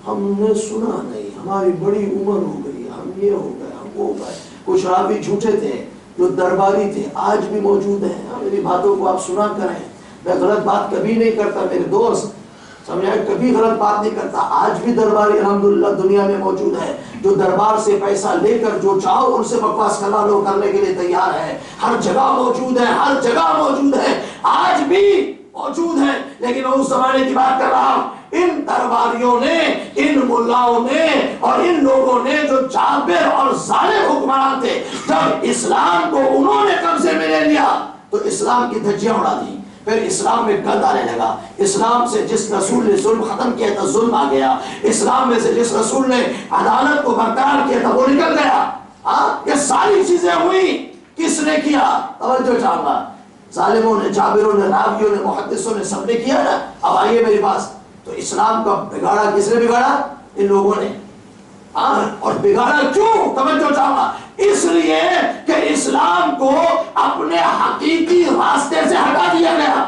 ہم نے سنا نہیں، ہماری بڑی عمر ہو گئی، ہم یہ ہو گئے، ہم وہ ہو گئے۔ کچھ راوی جھوٹے تھے جو درباری تھے، آج بھی موجود ہیں، میری باتوں کو آپ سنا کریں، میں غلط بات کبھی نہیں کرتا میرے دوست، سمجھائے، کبھی غلط بات نہیں کرتا، آج بھی درباری الحمدللہ دنیا میں موجود ہے، جو دربار سے پیسہ لے کر جو چاہو ان سے بکواس کروا لو، کرنے کے لیے تیار ہے، ہر جگہ موجود ہے، ہر جگہ موجود ہے، آج بھی موجود ہے، لیکن اس زمانے کی بات کر رہا ہوں، ان درباریوں نے، ان ملاؤں نے اور ان لوگوں نے جو جابر اور ظالم حکمران تھے، جب اسلام کو انہوں نے قبضے میں لے لیا تو اسلام کی دھجیاں اڑا دی، پھر اسلام میں گند آنے لگا، اسلام سے جس رسول نے ظلم ختم کیا تھا ظلم آ گیا، اسلام میں سے جس رسول نے عدالت کو برقرار کیا تھا وہ نکل گیا۔ یہ ساری چیزیں ہوئی، کس نے کیا؟ توجہ چاہوں گا، ظالموں نے، جابروں نے، راویوں نے، محدثوں نے، سب نے کیا نا۔ اب آئیے میرے پاس، تو اسلام کا بگاڑا کس نے بگاڑا؟ ان لوگوں نے، اور بگاڑا کیوں؟ توجہ چاہوں گا، اس لیے کہ اسلام کو اپنے حقیقی راستے سے ہٹا دیا گیا۔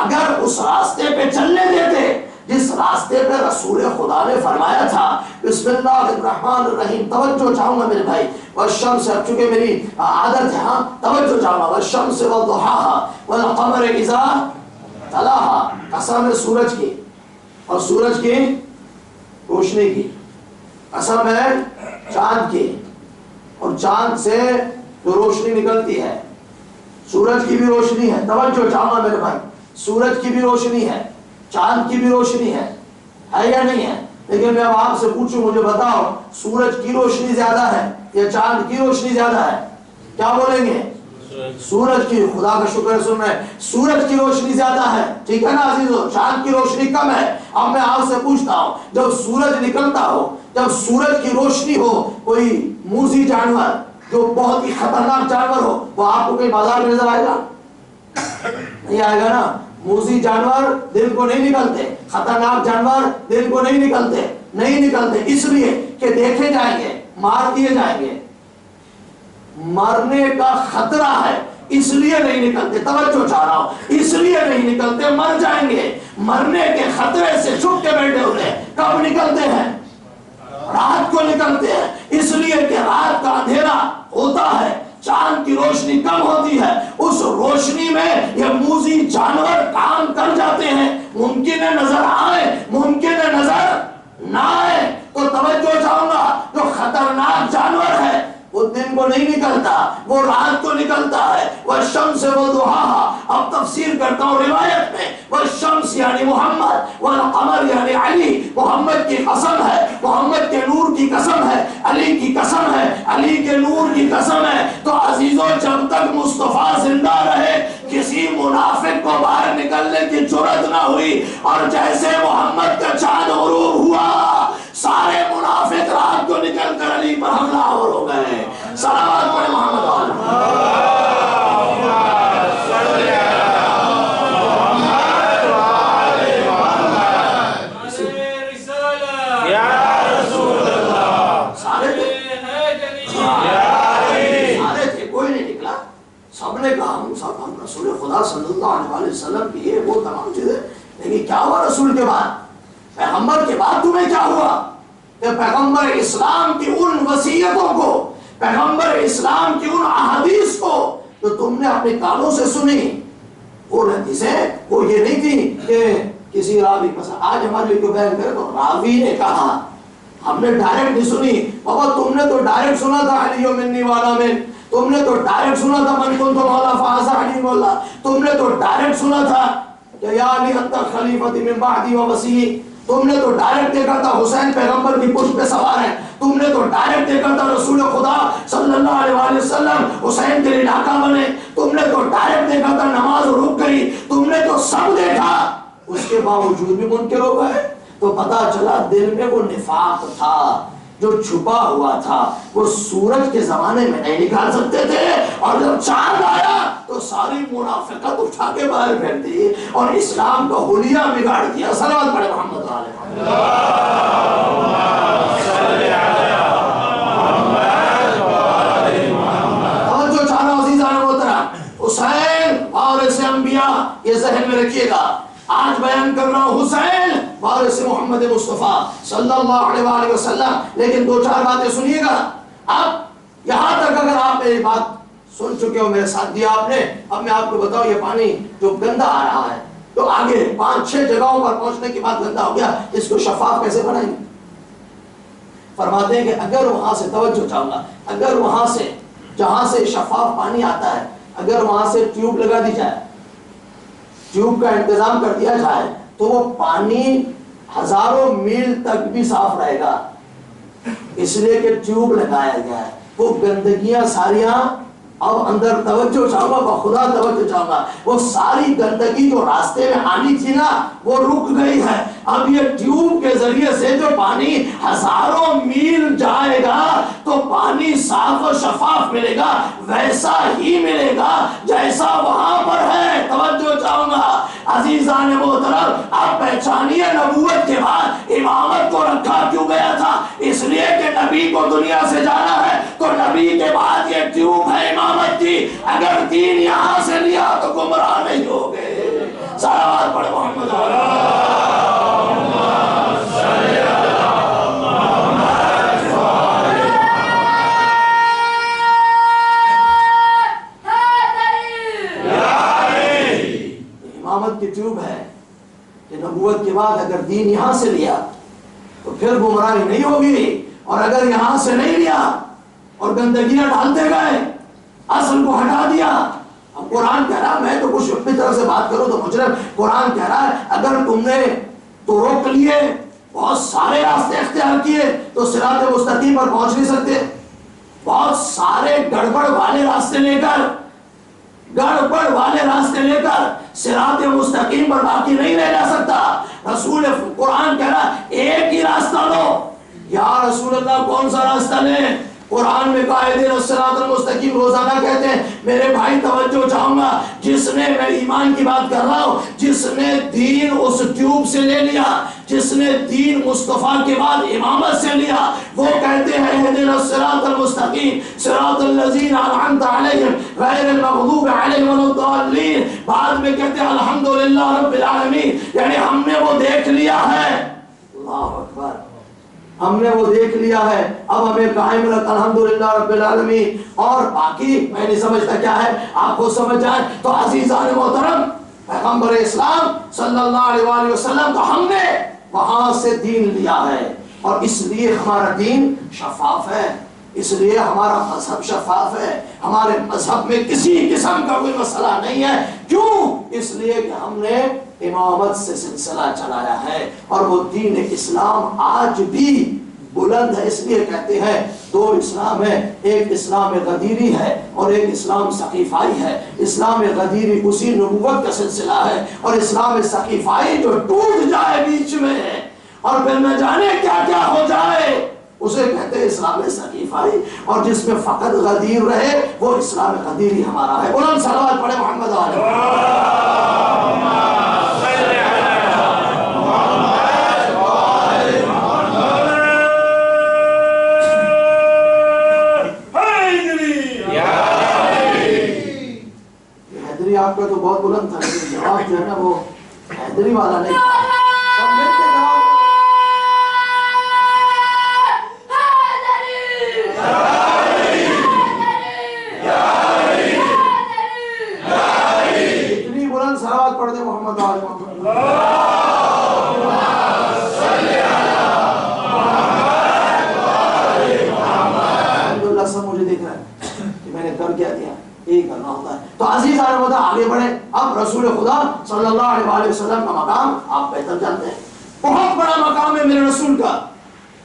اگر اس راستے پہ چلنے دیتے جس راستے پہ رسول خدا نے فرمایا تھا، بسم اللہ الرحمن الرحیم، توجہ چاہوں گا میرے بھائی، والشمس، اب چونکہ میری عادت ہے، ہاں توجہ چاہوں گا، والشمس والضحاها والقمر اذا تلاها، قسم ہے سورج کی اور سورج کی روشنی کی، قسم ہے چاند کی اور چاند سے جو روشنی نکلتی ہے، سورج کی بھی روشنی ہے، توجہ چاہوں گا میرے بھائی، سورج کی بھی روشنی ہے، چاند کی بھی روشنی ہے یا نہیں ہے؟ لیکن میں اب آپ سے پوچھوں، مجھے بتاؤ، سورج کی روشنی زیادہ ہے یا چاند کی روشنی زیادہ ہے؟ کیا بولیں گے؟ سورج کی، خدا کا شکر ہے سن رہے، سورج کی روشنی زیادہ ہے، ٹھیک ہے نا عزیزو، چاند کی روشنی کم ہے۔ اب میں آپ سے پوچھتا ہوں، جب سورج نکلتا ہو، جب سورج کی روشنی ہو، کوئی موذی جانور جو بہت ہی خطرناک جانور ہو، وہ آپ کو کہیں بازار میں نظر آئے گا؟ نہیں آئے گا نا۔ موذی جانور دن کو نہیں نکلتے، خطرناک جانور دن کو نہیں نکلتے، نہیں نکلتے، اس لیے کہ دیکھے جائیں گے، مار دیے جائیں گے، مرنے کا خطرہ ہے، اس لیے نہیں نکلتے، توجہ چاہ رہا ہوں، اس لیے نہیں نکلتے، مر جائیں گے، مرنے کے خطرے سے چھپ کے بیٹھے ہوتے ہیں۔ کب نکلتے ہیں؟ رات کو نکلتے ہیں، اس لیے کہ رات کا اندھیرا ہوتا ہے چاند کی روشنی کم ہوتی ہے، اس روشنی میں یہ موذی جانور کام کر جاتے ہیں، ممکن ہے نظر آئے ممکن ہے نظر نہ آئے۔ تو توجہ چاہوں گا، جو خطرناک جانور ہے وہ دن کو نہیں نکلتا، وہ رات کو نکلتا ہے۔ والشمس وضحاها، اب تفسیر کرتا ہوں روایت میں، والشمس یعنی محمد، والقمر یعنی علی، محمد کی قسم ہے، محمد کے نور کی قسم ہے، علی کی قسم ہے، علی کے نور کی قسم ہے۔ تو عزیزوں، جب تک مصطفیٰ زندہ رہے کسی منافق کو باہر نکلنے کی جرأت نہ ہوئی، اور جیسے محمد کا چاند غروب ہوا سارے منافق رات کو نکل کر علی پر حملہ آور ہو گئے۔ صلوات پڑھے محمد سب نے کہا ہم رسول خدا صلی اللہ علیہ وسلم کی یہ وہ تمام چیزیں، لیکن کیا ہوا رسول کے بعد، پیغمبر کے بعد تمہیں کیا ہوا کہ پیغمبر اسلام کی ان وصیتوں کو، پیغمبر اسلام کی ان احادیث کو جو تم نے اپنے کانوں سے سنی، وہ حدیثیں وہ یہ نہیں تھی کہ کسی راوی، مثلا آج ہمارے لیے بیان کرے تو راوی نے کہا، ہم نے ڈائریکٹ نہیں سنی۔ بابا تم نے تو ڈائریکٹ سنا تھا علی منی والا میں، تم نے تو ڈائریکٹ سنا تھا من کنت مولا فہذا علی مولا، تم نے تو ڈائریکٹ سنا تھا کہ یا علی انت خلیفتی من بعدی و وصی، تم نے تو ڈائریکٹ دیکھا تھا حسین پیغمبر کی پشت پہ سوار ہے، تم نے تو ڈائریکٹ دیکھا تھا رسول خدا صلی اللہ علیہ وسلم حسین کے لیے ڈاکہ بنے، تم نے تو ڈائریکٹ دیکھا تھا نماز رک گئی، تم نے تو سب دیکھا، اس کے باوجود بھی منکر ہو گئے۔ تو پتا چلا دل میں وہ نفاق تھا جو چھپا ہوا تھا، وہ سورج کے زمانے میں نہیں نکال سکتے تھے، اور جب چاند آیا تو ساری منافقت اٹھا کے باہر پھینک دی اور اسلام کا حلیہ بگاڑ دیا۔ صلوات پڑھے محمد علیہ توجہ چاہنا عزیزان محترم، حسین وارث انبیاء، یہ ذہن میں رکھیے گا۔ آج بیان کر رہا ہوں حسین وارث محمد مصطفیٰ صلی اللہ علیہ وآلہ وسلم، لیکن دو چار باتیں سنیے گا۔ اب یہاں تک اگر آپ میری بات سن چکے ہو، میرے ساتھ دیا آپ نے، اب میں آپ کو بتاؤں یہ پانی جو گندا آ رہا ہے، تو آگے 5-6 جگہوں پر پہنچنے کے بعد گندا ہو گیا، اس کو شفاف کیسے بنائیں گے؟ فرماتے ہیں کہ اگر وہاں سے، توجہ چاہوں گا، اگر وہاں سے جہاں سے شفاف پانی آتا ہے، اگر وہاں سے ٹیوب لگا دی جائے، ٹیوب کا انتظام کر دیا جائے، تو وہ پانی ہزاروں میل تک بھی صاف رہے گا، اس لیے کہ ٹیوب لگایا گیا ہے۔ وہ گندگیاں ساریاں، اب اندر توجہ چاہوں گا، بخدا توجہ چاہوں گا، وہ ساری گندگی جو راستے میں آنی تھی نا وہ رک گئی ہے۔ اب یہ ٹیوب کے ذریعے سے جو پانی ہزاروں میل جائے گا تو پانی صاف و شفاف ملے گا، ویسا ہی ملے گا جیسا وہاں پر ہے۔ توجہ چاہوں گا عزیزان محترم، اب پہچانیے نبوت کے بعد امامت کو رکھا کیوں گیا تھا، اس لیے کہ نبی کو دنیا سے جانا ہے، تو نبی کے بعد یہ ٹیوب ہے امامت کی، اگر دین یہاں سے لیا تو گمراہ نہیں ہوگے۔ صلوات پڑھے محمد امامت کی ٹیوب ہے کہ نبوت کے بعد اگر دین یہاں سے لیا تو پھر گمراہی نہیں ہوگی، اور اگر یہاں سے نہیں لیا اور گندگیاں ڈالتے گئے، اصل کو ہٹا دیا۔ اب قرآن کہہ رہا ہے، میں تو کچھ اپنی طرف سے بات کروں تو مجرم، قرآن کہہ رہا ہے اگر تم نے تو روک لیے، بہت سارے راستے اختیار کیے تو صراط مستقیم پر پہنچ نہیں سکتے، بہت سارے گڑبڑ والے راستے لے کر صراط مستقیم پر باقی نہیں رہ جا سکتا۔ رسول قرآن کہہ رہا ہے ایک ہی راستہ لو۔ یا رسول اللہ کون سا راستہ لیں؟ قرآن میں قائدین الصراط المستقیم روزانہ کہتے ہیں۔ میرے بھائی توجہ چاہوں گا، جس نے، میں ایمان کی بات کر رہا ہوں، جس نے دین اس ٹیوب سے لے لیا، جس نے دین مصطفیٰ کے بعد امامت سے لیا، وہ کہتے ہیں اہدنا الصراط المستقیم صراط الذین انعمت علیہم غیر المغضوب علیہم ولا الضالین، بعد میں کہتے ہیں الحمدللہ رب العالمین، یعنی ہم نے وہ دیکھ لیا ہے۔ اللہ اکبر، ہم نے وہ دیکھ لیا ہے، اب ہمیں قائم رکھ الحمدللہ رب العالمین۔ اور باقی میں نہیں سمجھتا کیا ہے، آپ کو سمجھ جائے تو عزیزان محترم، پیغمبر اسلام صلی اللہ علیہ وآلہ وسلم تو ہم نے وہاں سے دین لیا ہے، اور اس لیے ہمارا دین شفاف ہے، اس لیے ہمارا مذہب شفاف ہے، ہمارے مذہب میں کسی قسم کا کوئی مسئلہ نہیں ہے۔ کیوں؟ اس لیے کہ ہم نے امامت سے سلسلہ چلایا ہے، اور وہ دین اسلام آج بھی بلند ہے۔ اس لیے کہتے ہیں دو اسلام ہے، ایک اسلام غدیری ہے اور ایک اسلام ثقیفائی ہے۔ اسلام غدیری اسی نبوت کا سلسلہ ہے، اور اسلام ثقیفائی جو ٹوٹ جائے بیچ میں اور پھر نہ جانے کیا کیا ہو جائے، اسے کہتے ہیں اسلام ثقیفائی، اور جس میں فقط غدیر رہے وہ اسلام غدیری ہمارا ہے۔ بلند صلوات پڑھے محمد حیدری آپ کا تو بہت بلند تھا، لیکن جواب جو ہے نا وہ حیدری والا نہیں تھا۔ سب مل کے صلوات پڑھ دے محمد آل محمد۔ الحمدللہ سب مجھے دیکھ رہے ہیں کہ میں نے کر کیا دیا، یہی کرنا ہوتا ہے۔ تو عزیز آنے آگے بڑھے۔ اب رسول خدا صلی اللہ علیہ وآلہ وسلم کا مقام آپ بہتر جانتے ہیں، بہت بڑا مقام ہے میرے رسول کا،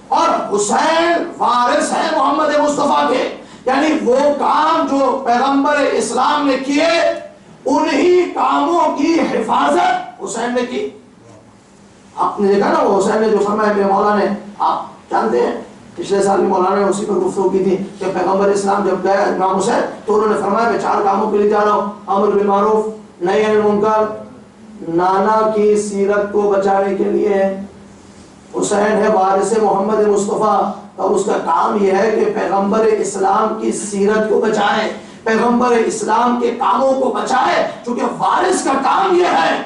اور حسین وارث ہے محمد مصطفیٰ کے، یعنی وہ کام جو پیغمبر اسلام نے کیے انہی کاموں کی حفاظت حسین نے کی۔ آپ نے دیکھا نا وہ حسین نے جو فرمایا میرے مولا نے، آپ جانتے ہیں پچھلے سال بھی مولانا نے اسی پر گفتگو کی تھی کہ پیغمبر اسلام جب گئے امام حسین تو انہوں نے فرمایا میں 4 کاموں کے لیے جا رہا ہوں، امر بالمعروف، نہی عن المنکر، نانا کی سیرت کو بچانے کے لیے۔ حسین ہے وارث محمد مصطفیٰ، اور اس کا کام یہ ہے کہ پیغمبر اسلام کی سیرت کو بچائے، پیغمبر اسلام کے کاموں کو بچائے، چونکہ وارث کا کام یہ ہے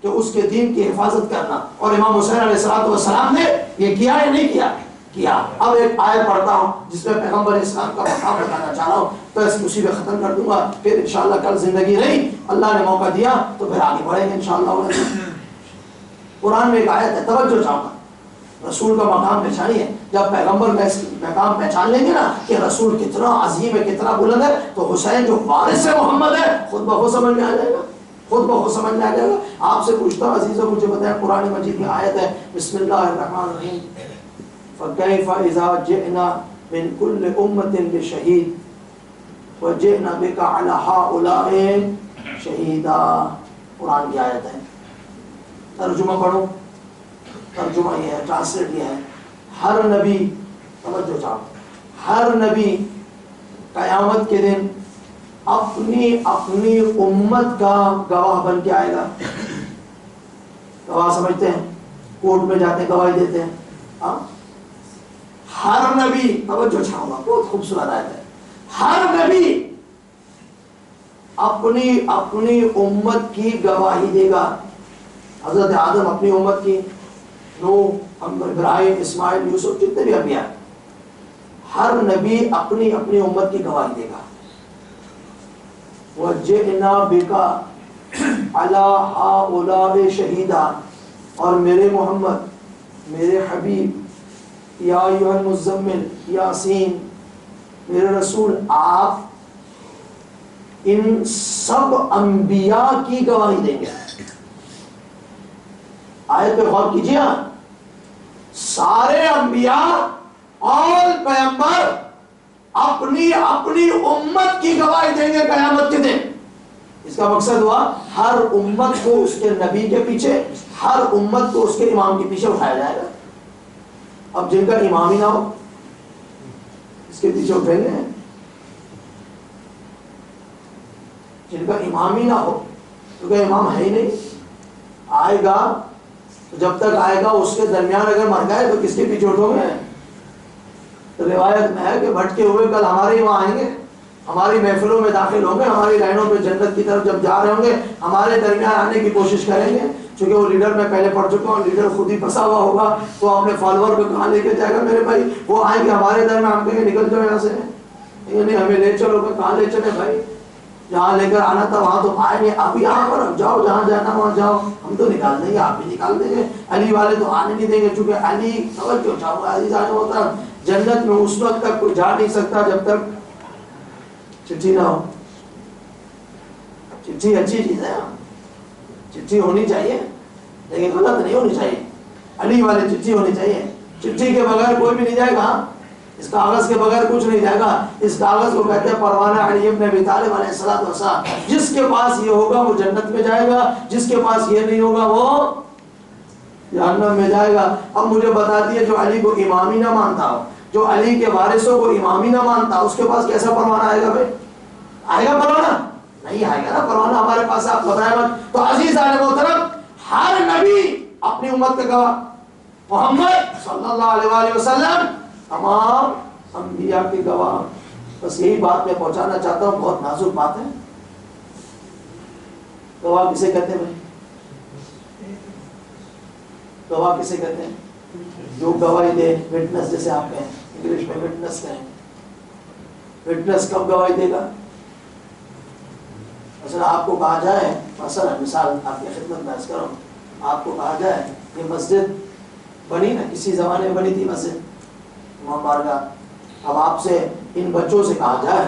کہ اس کے دین کی حفاظت کرنا۔ اور امام حسین علیہ السلام نے یہ کیا یا نہیں کیا؟ کیا۔ اب ایک آیت پڑھتا ہوں جس میں پیغمبر اسلام کا مقام بتانا چاہ رہا ہوں، تو اس اسی پہ ختم کر دوں گا، پھر انشاءاللہ کل زندگی رہی، اللہ نے موقع دیا تو پھر آگے بڑھیں گے انشاءاللہ۔ قرآن میں ایک آیت ہے، توجہ چاہوں گا، رسول کا مقام پہچانیے۔ جب پیغمبر کا اس مقام پہچان لیں گے نا کہ رسول کتنا عظیم ہے، کتنا بلند ہے، تو حسین جو وارث محمد ہے خود بخود سمجھ میں آ جائے گا، خود بخود سمجھ میں آ جائے گا۔ آپ سے پوچھتا ہوں عزیزوں، مجھے بتائیں قرآن مجید میں آیت ہے بسم اللہ الرحمن الرحیم، فَكَيْفَ إِذَا جِئْنَا مِنْ كُلِّ أُمَّةٍ بِشَهِيدٍ وَجِئْنَا بِكَ عَلَى هَؤُلَاءِ شَهِيدًا۔ قرآن کی آیت ہے، ترجمہ پڑھو۔ ترجمہ یہ ہے، ٹرانسلیٹ یہ ہے، ہر نبی، توجہ چاہو، ہر نبی قیامت کے دن اپنی امت کا گواہ بن کے آئے گا۔ گواہ سمجھتے ہیں، کورٹ میں جاتے ہیں گواہی دیتے ہیں۔ ہر نبی، توجہ چاہوں گا، بہت خوبصورت آیت ہے، ہر نبی اپنی امت کی گواہی دے گا۔ حضرت آدم اپنی امت کی، نوح، ابراہیم، اسماعیل، یوسف، جتنے بھی انبیاء، ہر نبی اپنی امت کی گواہی دے گا۔ وَجِئْنَا بِكَ عَلَى هَؤُلَاءِ شَهِيدًا، اور میرے محمد، میرے حبیب، یا ایھا المزمل، یاسین، میرے رسول، آپ ان سب انبیاء کی گواہی دیں گے۔ آیت پہ غور کیجیے، سارے انبیاء اور پیغمبر اپنی امت کی گواہی دیں گے قیامت کے دن۔ اس کا مقصد ہوا ہر امت کو اس کے نبی کے پیچھے، ہر امت کو اس کے امام کے پیچھے اٹھایا جائے گا۔ اب جن کا امام ہی نہ ہو اس کے پیچھے اٹھیں گے، جن کا امام ہی نہ ہو، کیونکہ امام ہے ہی نہیں، آئے گا جب تک آئے گا اس کے درمیان اگر مر گئے تو کس کے پیچھے اٹھو گے؟ تو روایت میں ہے کہ بھٹکے ہوئے کل ہمارے ہی وہاں آئیں گے، ہماری محفلوں میں داخل ہوں گے، ہماری لائنوں پہ جنت کی طرف جب جا رہے ہوں گے ہمارے درمیان آنے کی کوشش کریں گے، چونکہ وہ لیڈر میں پہلے پڑھ چکا ہوں، لیڈر خود ہی پھنسا ہوا ہوگا تو اپنے فالوور کو کہاں لے کے جائے گا میرے بھائی؟ وہ آئیں گے ہمارے درمیان، ہم کہیں گے نکل جاؤ یہاں سے، نہیں ہمیں لے چلو، کہاں لے چلے بھائی؟ جہاں لے کر آنا تھا وہاں تو آئے نہیں، اب یہاں پر جاؤ، جہاں جانا وہاں جاؤ، ہم تو نکال دیں گے، آپ بھی نکال دیں گے، علی والے تو آنے نہیں دیں گے، چونکہ علی توجہ چاہو گا عزیز آنے ہوتا جنت میں اس وقت تک کوئی جا نہیں سکتا جب تک چٹھی نہ ہو۔ چٹھی اچھی چیز ہے، چٹھی ہونی چاہیے لیکن غلط نہیں ہونی چاہیے، علی والی چٹھی ہونی چاہیے، چٹھی کے بغیر کوئی بھی نہیں جائے گا، اس کاغذ کے بغیر کچھ نہیں جائے گا، اس کاغذ کو کہتے ہیں پروانہ علی ابن ابی طالب علیہ السلام، جس کے پاس یہ ہوگا وہ جنت میں جائے گا، جس کے پاس یہ نہیں ہوگا وہ جہنم میں جائے گا۔ اب مجھے بتا دیے جو علی کو امامی نہ مانتا ہو، جو علی کے وارثوں کو امامی نہ مانتا، اس کے پاس کیسا پروانہ آئے گا بھائی؟ آئے گا پروانہ؟ نہیں آئے گا نا پروانہ ہمارے پاس، آپ بتائیں مت۔ تو عزیزان محترم، ہر نبی اپنی امت کا گواہ، محمد صلی اللہ علیہ وآلہ وسلم تمام انبیاء کے گواہ۔ بس یہی بات میں پہنچانا چاہتا ہوں، بہت نازک بات ہے۔ گواہ کسے کہتے ہیں بھائی؟ گواہ کسے کہتے ہیں؟ جو گواہی دے، وٹنس جسے آپ کہیں، انگلش میں وٹنس کہیں۔ وٹنس کب گواہی دے گا؟ مثلا آپ کو کہا جائے، مثلا مثال آپ کی خدمت میں عرض کروں، آپ کو کہا جائے یہ مسجد بنی نا، کسی زمانے میں بنی تھی مسجد امام بارگاہ، اب آپ سے ان بچوں سے کہا جائے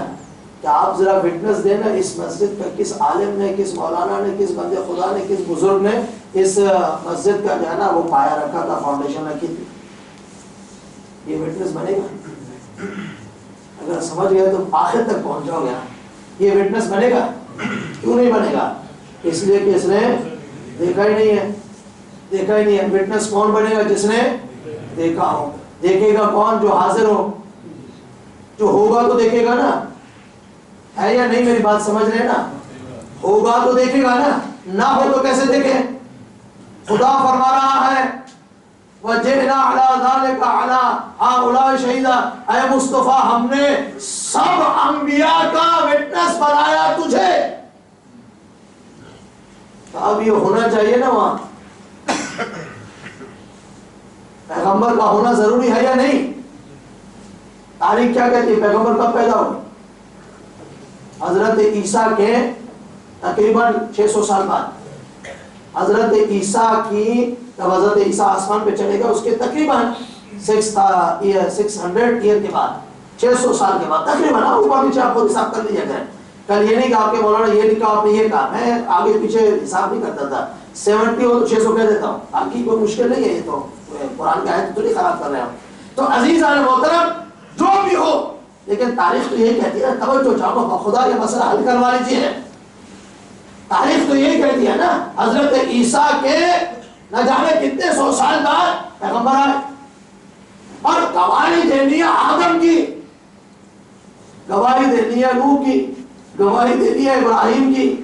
کہ آپ ذرا وٹنس دینا اس مسجد کا کس عالم نے، کس مولانا نے، کس بندے خدا نے، کس بزرگ نے اس مسجد کا جو ہے نا وہ پایا رکھا تھا، فاؤنڈیشن رکھی تھی، یہ وٹنس بنے گا؟ اگر سمجھ گئے تو آخر تک پہنچ جاؤ گے۔ یہ وٹنس بنے گا؟ کیوں نہیں بنے گا؟ اس لیے کہ اس نے دیکھا ہی نہیں ہے، دیکھا ہی نہیں ہے۔ وٹنس کون بنے گا؟ جس نے دیکھا ہو۔ دیکھے گا کون؟ جو حاضر ہو، جو ہوگا تو دیکھے گا نا، ہے یا نہیں؟ میری بات سمجھ رہے نا؟ ہوگا تو دیکھے گا نا، نہ ہو تو کیسے دیکھے؟ خدا فرما رہا ہے وَجِئْنَا عَلَىٰ ذَلِكَ عَلَىٰ هَٰؤُلَاءِ شَهِيدًا، اے مصطفیٰ ہم نے سب انبیاء کا وٹنس بنایا تجھے۔ تو اب یہ ہونا چاہیے نا وہاں، پیغمبر کا ہونا ضروری ہے یا نہیں؟ تاریخ کیا کہتی ہے؟ پیغمبر کب پیدا ہوئے؟ حضرت عیسیٰ کے تقریباً 600 سال بعد۔ حضرت عیسیٰ کی، جب حضرت عیسیٰ آسمان پہ چلے گا اس کے تقریباً 600 ایئر کے بعد، 600 سال کے بعد تقریباً، اوپر نیچے آپ کو حساب کر لیجیے گا۔ کل یہ نہیں کہا آپ کے مولانا یہ لکھا، آپ نے یہ کہا، میں آگے پیچھے حساب نہیں کرتا تھا، 70 ہو تو 600 کہہ دیتا ہوں، باقی کوئی مشکل نہیں ہے، یہ تو قرآن کا آیت تو نہیں خراب کر رہے ہم۔ تو عزیزان محترم جو بھی ہو، لیکن تاریخ تو یہی کہتی ہے، توجہ چاہو، خدا یہ مسئلہ حل کروا لیجیے۔ تاریخ تو یہی کہتی ہے نا، حضرت عیسیٰ کے نہ جانے کتنے 100 سال بعد پیغمبر آئے، اور گواہی دینی ہے آدم کی، گواہی دینی ہے نوح کی، گواہی دینی ہے ابراہیم کی،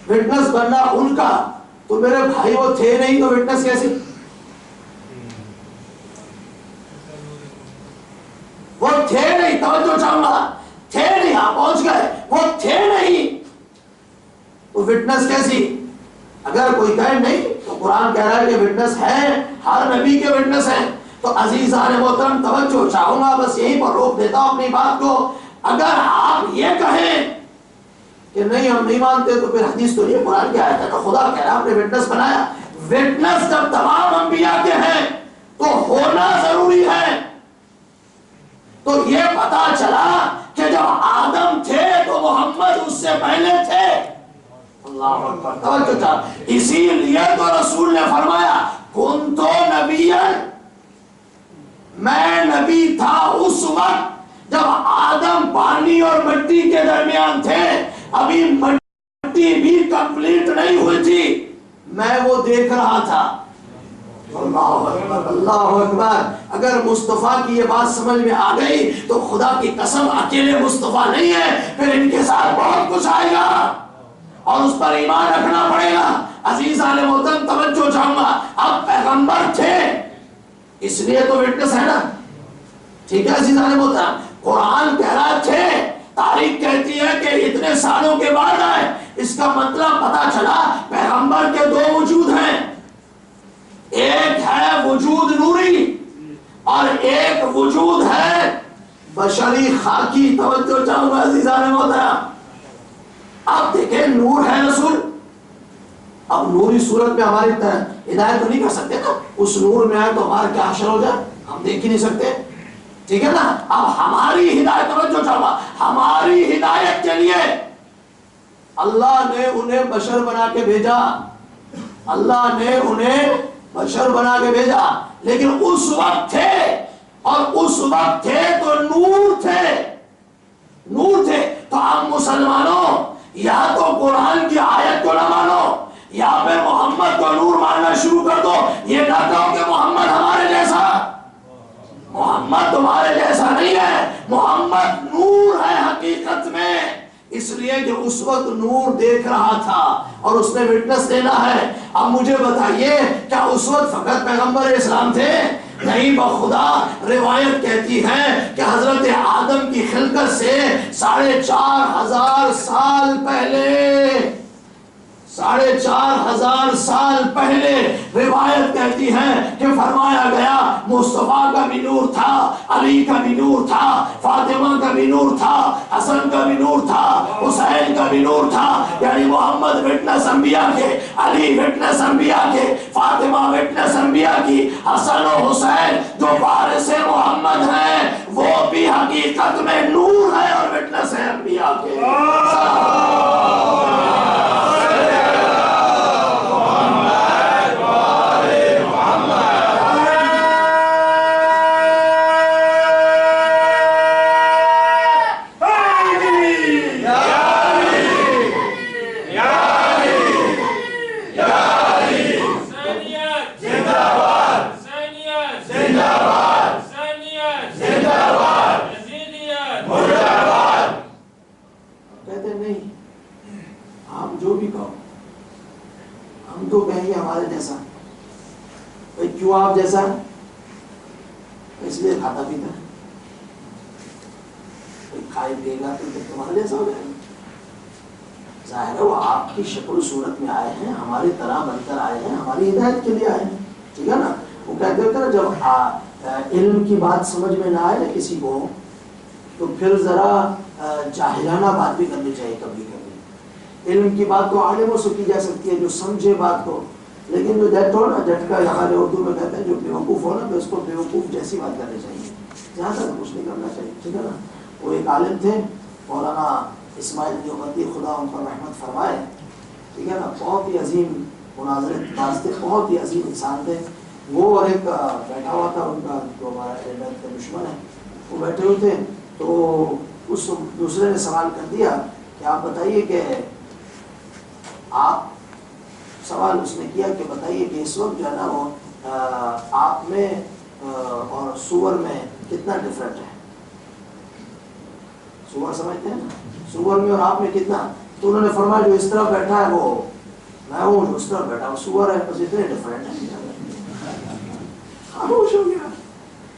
وٹنس بننا ان کا۔ تو میرے بھائی وہ تھے نہیں تو وٹنس کیسے؟ وہ تھے نہیں، توجہ چاہوں گا، تھے نہیں، آپ پہنچ گئے، وہ تھے نہیں تو وٹنس کیسی؟ اگر کوئی کہے نہیں تو قرآن کہہ رہا ہے کہ وٹنس ہے، ہر نبی کے وٹنس ہیں۔ تو عزیزان محترم توجہ چاہوں گا، بس یہیں پر روک دیتا ہوں اپنی بات کو۔ اگر آپ یہ کہیں کہ نہیں ہم نہیں مانتے تو پھر حدیث تو نہیں، قرآن کی آیت ہے، تو خدا کہہ رہا ہے آپ نے وٹنس بنایا۔ وٹنس جب تمام انبیاء کے ہیں تو ہونا ضروری ہے۔ تو یہ پتا چلا کہ جب آدم تھے تو محمد اس سے پہلے تھے۔ اللہ اکبر، توجہ چاہ، اسی لیے تو رسول نے فرمایا کنتو نبیًا، میں نبی تھا اس وقت جب آدم پانی اور مٹی کے درمیان تھے، ابھی مٹی بھی کمپلیٹ نہیں ہوئی تھی، میں وہ دیکھ رہا تھا۔ اللہ اکبر، اللہ اکبر۔ اگر مصطفیٰ کی یہ بات سمجھ میں آ گئی تو خدا کی قسم اکیلے مصطفیٰ نہیں ہے، پھر ان کے ساتھ بہت کچھ آئے گا اور اس پر ایمان رکھنا پڑے گا۔ عزیزان محترم توجہ چاہوں گا، اب پیغمبر تھے اس لیے تو وٹنس ہے نا، ٹھیک ہے عزیزان محترم؟ قرآن کہہ رہا تھے تاریخ کہتی ہے کہ اتنے سالوں کے بعد آئے. اس کا مطلب پتا چلا پیغمبر کے دو وجود ہیں. ایک ہے وجود نوری اور ایک وجود ہے بشری خاکی. توجہ چاہوں گا عزیزان محترم. اب دیکھیں نور ہے رسول. اب نوری صورت میں ہماری ہدایت تو نہیں کر سکتے نا. اس نور میں آئے تو ہمارا کیا حشر ہو جائے, ہم دیکھ ہی نہیں سکتے. ٹھیک ہے نا. اب ہماری ہدایت, توجہ چاہوں, ہماری ہدایت کے لیے اللہ نے انہیں بشر بنا کے بھیجا. اللہ نے انہیں بشر بنا کے بھیجا. لیکن اس وقت تھے, اور اس وقت تھے تو نور تھے, نور تھے. تو آپ مسلمانوں یا تو قرآن کی آیت کو نہ مانو یا پھر محمد کو نور ماننا شروع کر دو. یہ نہ کہو کہ محمد ہمارے جیسا. محمد تمہارے جیسا نہیں ہے. محمد نور ہے حقیقت میں. اس لیے کہ اس وقت نور دیکھ رہا تھا اور اس نے وٹنس دینا ہے. اب مجھے بتائیے کیا اس وقت فقط پیغمبر اسلام تھے؟ نہیں بخدا. روایت کہتی ہے کہ حضرت آدم کی خلقت سے 4,500 سال پہلے, 4,500 سال پہلے روایت کہتی ہے کہ فرمایا گیا مصطفیٰ کا بھی نور تھا, علی کا بھی نور تھا, فاطمہ کا بھی نور تھا, حسن کا بھی نور تھا, حسین کا بھی نور تھا. یعنی محمد وٹنس انبیاء کے, علی وٹنس انبیاء کے, فاطمہ وٹنس انبیاء کی, حسن و حسین جو وارث محمد ہیں وہ بھی حقیقت میں نور ہے اور وٹنس ہے انبیاء کے. کیوں آپ جیسا اس لیے کھاتا پیتا ہے, کھائے پیے گا تو تمہارے جیسا ہو جائے گا. ظاہر ہے وہ آپ کی شکل صورت میں آئے ہیں, ہماری طرح بن کر آئے ہیں, ہماری ہدایت کے لیے آئے ہیں. ٹھیک ہے نا. وہ کہتے ہوتے نا جب علم کی بات سمجھ میں نہ آئے نا کسی کو تو پھر ذرا جاہلانہ بات بھی کرنی چاہیے کبھی کبھی. علم کی بات تو عالموں سے کی جا سکتی ہے جو سمجھے بات کو, لیکن جو جٹ ہو نا, جھٹکا یہاں اردو میں کہتے ہیں جو بیوقوف ہو نا تو اس کو بیوقوف جیسی بات کرنی چاہیے, زیادہ کچھ نہیں کرنا چاہیے. ٹھیک ہے نا. وہ ایک عالم تھے مولانا اسماعیل دیوبندی, خدا ان پر رحمت فرمائے. ٹھیک ہے نا. بہت ہی عظیم مناظر انداز تھے, بہت ہی عظیم انسان تھے. وہ اور ایک بیٹھا ہوا تھا ان کا جو ہمارا کا دشمن ہے, وہ بیٹھے ہوئے تھے. تو اس دوسرے نے سوال کر دیا کہ آپ بتائیے کہ آپ, سوال اس نے کیا کہ بتائیے کہ اس وقت جو ہے نا وہ آپ میں اور سور میں کتنا ڈفرینٹ ہے. سور سمجھتے ہیں نا, سور میں اور آپ میں کتنا. تو انہوں نے فرمایا جو اس طرح بیٹھا ہے وہ میں ہوں, جو اس طرح بیٹھا وہ سور ہے, بس اتنے ڈفرینٹ ہے. خاموش ہو گیا.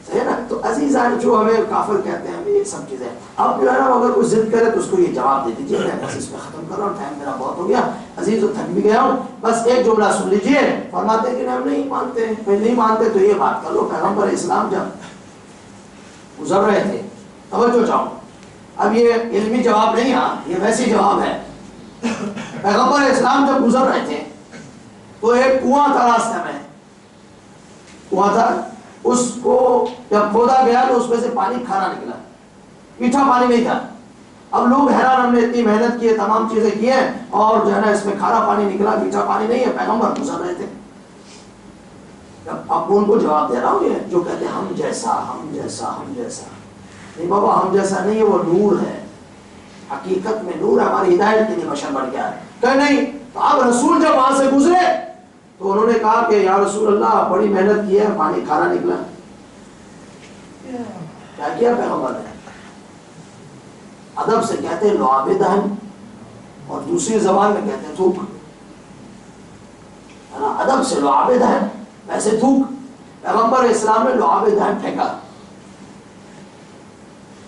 صحیح نا. تو عزیزان جو ہمیں کافر کہتے ہیں, ہمیں یہ سب چیزیں اب جو ہے نا اگر کوئی ضد کرے تو اس کو یہ جواب دے دیجیے. میں بس اس پہ ختم کر رہا ہوں, ٹائم میرا بہت ہو گیا. عزیز و تھک بھی گیا ہوں. بس ایک جملہ سن لیجیے. فرماتے ہیں کہ ہم نہیں مانتے. نہیں مانتے تو یہ بات کر لو پیغمبر اسلام جب گزر رہے تھے, توجہ چاہو, اب یہ علمی جواب نہیں, ہاں یہ ویسی جواب ہے. پیغمبر اسلام جب گزر رہے تھے تو ایک کنواں تھا راستے میں, کنواں تھا, اس کو جب کھودا گیا تو اس میں سے پانی کھارا نکلا, میٹھا پانی نہیں تھا. اب لوگ حیران, ہم نے اتنی محنت کی ہے, تمام چیزیں کی ہیں اور جو ہے نا اس میں کھارا پانی نکلا, میٹھا پانی نہیں ہے. پیغمبر گزر رہے تھے. اب ان کو جواب دے رہا ہوں یہ جو کہتے ہیں ہم جیسا ہم جیسا ہم جیسا. نہیں بابا, ہم جیسا نہیں ہے, وہ نور ہے. حقیقت میں نور ہے, ہماری ہدایت کے لیے بشر بن گیا ہے. کہ نہیں. تو اب رسول جب وہاں سے گزرے تو انہوں نے کہا کہ یا رسول اللہ بڑی محنت کی ہے, پانی کھارا نکلا. کیا کیا پیغمبر نے؟ ادب سے کہتے ہیں لعاب دہن, اور دوسری زبان میں کہتے ہیں تھوک. ادب سے لعاب دہن, ویسے تھوک. پیغمبر اسلام نے لعاب دہن پھینکا.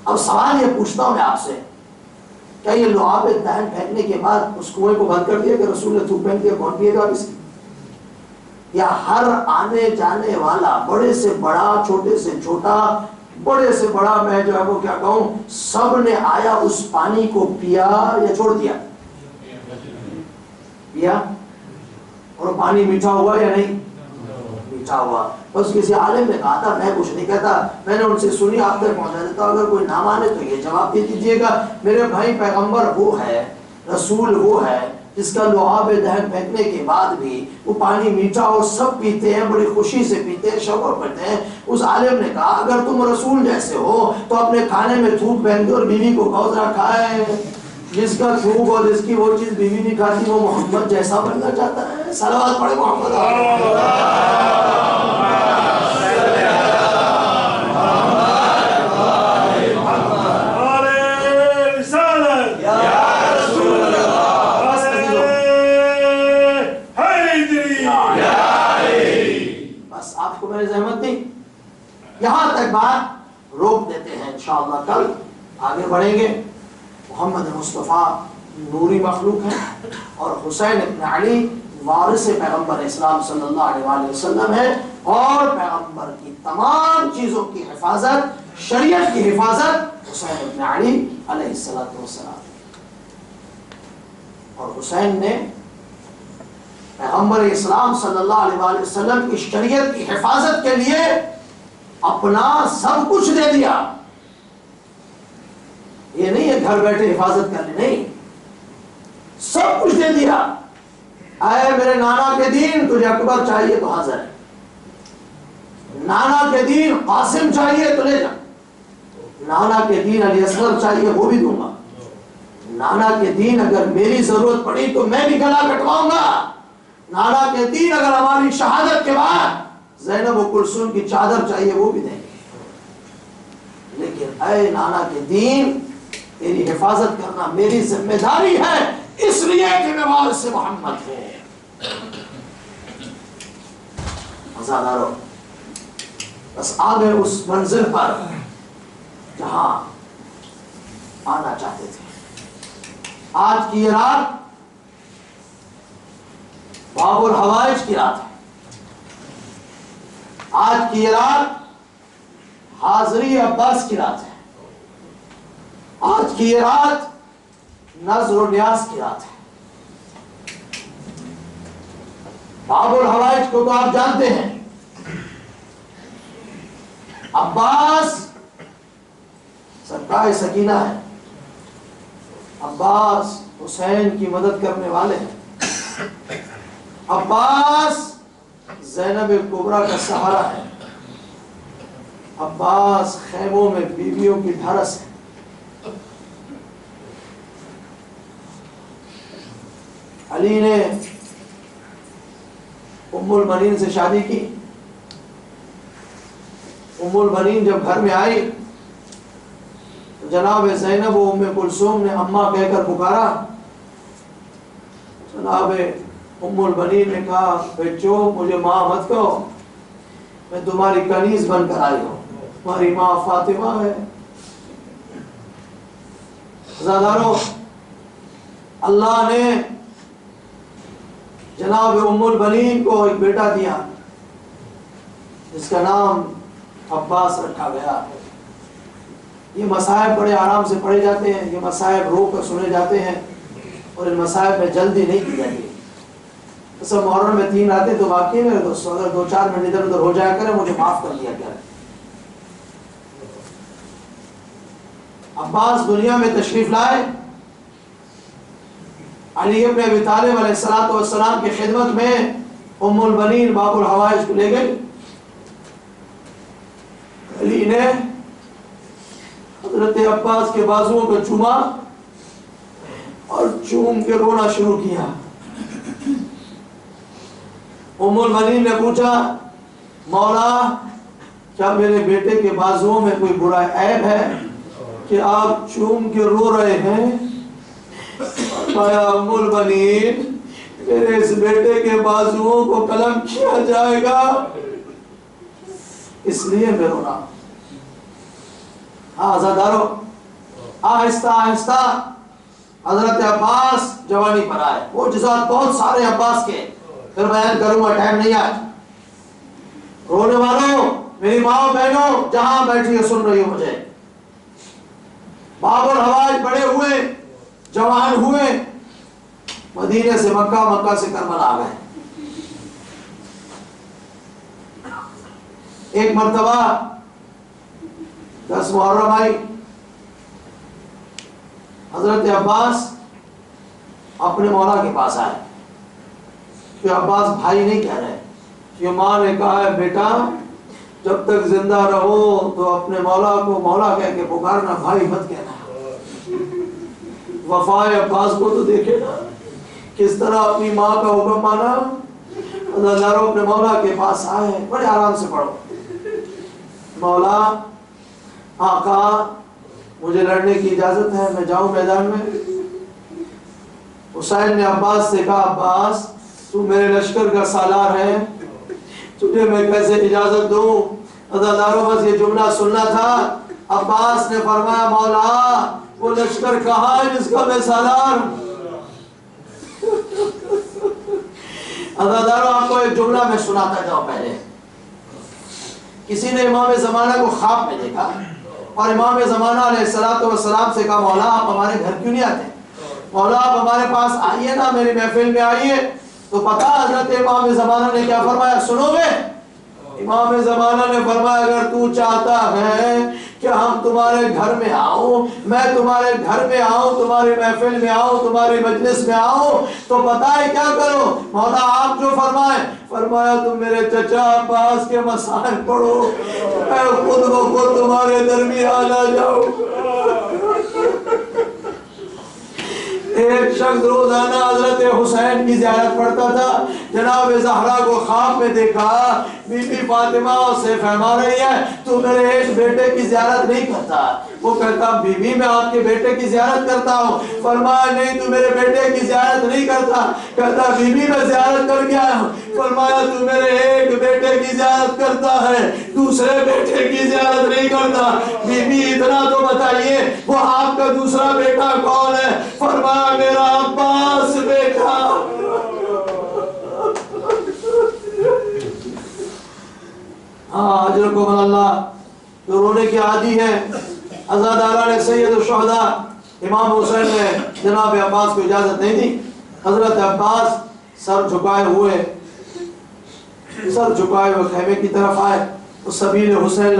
اب سوال یہ پوچھتا ہوں میں آپ سے کیا یہ لعاب دہن پھینکنے کے بعد اس کنویں کو بند کر دیا کہ رسول نے تھوک پھینک دیا کون پیے گا اب اس کی؟ یا ہر آنے جانے والا بڑے سے بڑا چھوٹے سے چھوٹا بڑے سے بڑا میں جو ہے وہ کیا کہوں سب نے آیا اس پانی کو پیا یا چھوڑ دیا؟ پیا. اور پانی میٹھا ہوا یا نہیں میٹھا ہوا؟ بس کسی عالم نے کہا تھا میں کچھ نہیں کہتا میں نے ان سے سنی آپ تک پہنچا دیتا ہوں اگر کوئی نہ مانے تو یہ جواب دے دیجیے گا میرے بھائی پیغمبر وہ ہے رسول وہ ہے جس کا لعاب دہن پھینکنے کے بعد بھی وہ پانی میٹھا اور سب پیتے ہیں بڑی خوشی سے پیتے ہیں شوق کرتے ہیں. اس عالم نے کہا اگر تم رسول جیسے ہو تو اپنے کھانے میں تھوک پھینک دو اور بیوی کو کہو ذرا کھائے. جس کا تھوک اور جس کی وہ چیز بیوی نہیں کھاتی وہ محمد جیسا بننا چاہتا ہے. صلوات پڑھے محمد. زحمت نہیں یہاں تک بات روک دیتے ہیں انشاءاللہ کل آگے بڑھیں گے. محمد مصطفیٰ نوری مخلوق ہے اور حسین ابن علی وارث پیغمبر اسلام صلی اللہ علیہ وآلہ وسلم ہے اور پیغمبر کی تمام چیزوں کی حفاظت شریعت کی حفاظت حسین ابن علی علیہ السلام. اور حسین نے پیغمبر اسلام صلی اللہ علیہ وآلہ وسلم کی شریعت کی حفاظت کے لیے اپنا سب کچھ دے دیا. یہ نہیں ہے گھر بیٹھے حفاظت کرنے نہیں سب کچھ دے دیا. اے میرے نانا کے دین تجھے اکبر چاہیے تو حاضر ہے. نانا کے دین قاسم چاہیے تو لے جا. نانا کے دین علی اصغر چاہیے وہ بھی دوں گا. نانا کے دین اگر میری ضرورت پڑی تو میں بھی گلا کٹواؤں گا. نانا کے دین اگر ہماری شہادت کے بعد زینب و کلثوم کی چادر چاہیے وہ بھی دیں گے. لیکن اے نانا کے دین تیری حفاظت کرنا میری ذمہ داری ہے اس لیے کہ میں وارث محمد ہوں. مزادارو بس آگے اس منزل پر جہاں آنا چاہتے تھے. آج کی یہ رات باب الحوائج کی رات ہے. آج کی یہ رات حاضری عباس کی رات ہے. آج کی یہ رات نظر و نیاز کی رات ہے. باب الحوائج کو تو آپ جانتے ہیں. عباس سرکار سکینہ ہے. عباس حسین کی مدد کرنے والے ہیں. عباس زینب کبریٰ کا سہارا ہے. عباس خیموں میں بیویوں کی ڈھارس ہے. علی نے ام المنین سے شادی کی. ام المنین جب گھر میں آئی تو جناب زینب و ام کلثوم نے اماں کہہ کر پکارا. جناب ام المنین نے کہا بچو مجھے ماں مت کہو میں تمہاری کنیز بن کر آئی ہوں. تمہاری ماں فاطمہ ہے. عزادارو اللہ نے جناب ام البنین کو ایک بیٹا دیا جس کا نام عباس رکھا گیا. یہ مصائب بڑے آرام سے پڑھے جاتے ہیں. یہ مصائب رو کر سنے جاتے ہیں اور ان مصائب میں جلدی نہیں کی جاتی. سب محرم میں 3 راتیں تو واقعی میرے دوستوں اگر 2-4 منٹ ادھر ادھر ہو جایا کرے مجھے معاف کر دیا کرے. عباس دنیا میں تشریف لائے. علی ابن ابی طالب علیہ السلام کی خدمت میں ام البنین باب الحوائج کو لے گئی. علی نے حضرت عباس کے بازوؤں کو چوما اور چوم کے رونا شروع کیا. ام البنین نے پوچھا مولا کیا میرے بیٹے کے بازوؤں میں کوئی برا عیب ہے کہ آپ چوم کے رو رہے ہیں؟ ام البنین میرے اس بیٹے کے بازوؤں کو قلم کیا جائے گا اس لیے میں رو رہا. ہاں عزادارو آہستہ آہستہ حضرت عباس جوانی پر آئے، معجزات بہت سارے عباس کے، پھر بیان کروں گا، ٹائم نہیں آج۔ رونے والوں، میری ماں بہنوں جہاں بیٹھی ہے سن رہی ہو مجھے، باب الحواج بڑے ہوئے، جوان ہوئے، مدینے سے مکہ، مکہ سے کربلا آ گئے۔ ایک مرتبہ 10 محرم آئی، حضرت عباس اپنے مولا کے پاس آئے، کہ عباس بھائی نہیں کہہ رہے، کہ ماں نے کہا ہے بیٹا جب تک زندہ رہو تو اپنے مولا کو مولا کہہ کے پکارنا، بھائی مت کہنا۔ وفائے عباس کو تو دیکھے نا کس طرح اپنی ماں کا حکم مانا۔ اللہ اپنے مولا کے پاس آئے، بڑے آرام سے پڑھو، مولا آقا مجھے لڑنے کی اجازت ہے، میں جاؤں میدان میں؟ حسین نے عباس سے کہا عباس تو میرے لشکر کا سالار ہے، تجھے میں کیسے اجازت دوں؟ عزاداروں بس یہ جملہ سننا تھا۔ عباس نے فرمایا مولا وہ لشکر کہاں ہے جس کا میں سالار؟ عزاداروں آپ کو ایک جملہ میں سناتا جاؤں۔ پہلے کسی نے امام زمانہ کو خواب میں دیکھا اور امام زمانہ علیہ السلام سے کہا مولا آپ ہمارے گھر کیوں نہیں آتے؟ مولا آپ ہمارے پاس آئیے نا، میری محفل میں آئیے۔ تو پتا حضرت امام زمانہ نے کیا فرمایا، سنو گے؟ امام زمانہ نے فرمایا اگر تو چاہتا ہے کہ ہم تمہارے گھر میں آؤں، میں تمہارے گھر میں آؤں، تمہاری محفل میں آؤں، تمہاری مجلس میں آؤں، تو پتہ ہے کیا کرو مولا آپ جو فرمائیں؟ فرمایا تم میرے چچا عباس کے مسائل پڑھو، میں خود بخود تمہارے درمیان آ جاؤں۔ ایک شخص روزانہ حضرت حسین کی زیارت پڑھتا تھا، جناب زہرا کو خواب میں دیکھا، بی بی فاطمہ سے فرما رہی ہے تو میرے ایک بیٹے کی زیارت نہیں کرتا؟ وہ کہتا بی بی میں آپ کے بیٹے کی زیارت کرتا ہوں۔ فرمایا نہیں تو میرے بیٹے کی زیارت نہیں کرتا؟ کہتا بی بی میں زیارت کر کے آیا ہوں۔ فرمایا تو میرے ایک بیٹے کی زیارت کرتا ہے، دوسرے بیٹے کی زیارت نہیں کرتا۔ بی بی اتنا تو بتائیے وہ آپ کا دوسرا بیٹا کون ہے؟ فرمایا میرا عباس بیٹا۔ ہاں اجرکم اللہ، جو رونے کی عادی ہے۔ عزادارہ نے سید الشہداء امام حسین نے جناب عباس کو اجازت نہیں دی۔ حضرت عباس سر جھکائے ہوئے خیمے کی طرف آئے تو سبیل حسین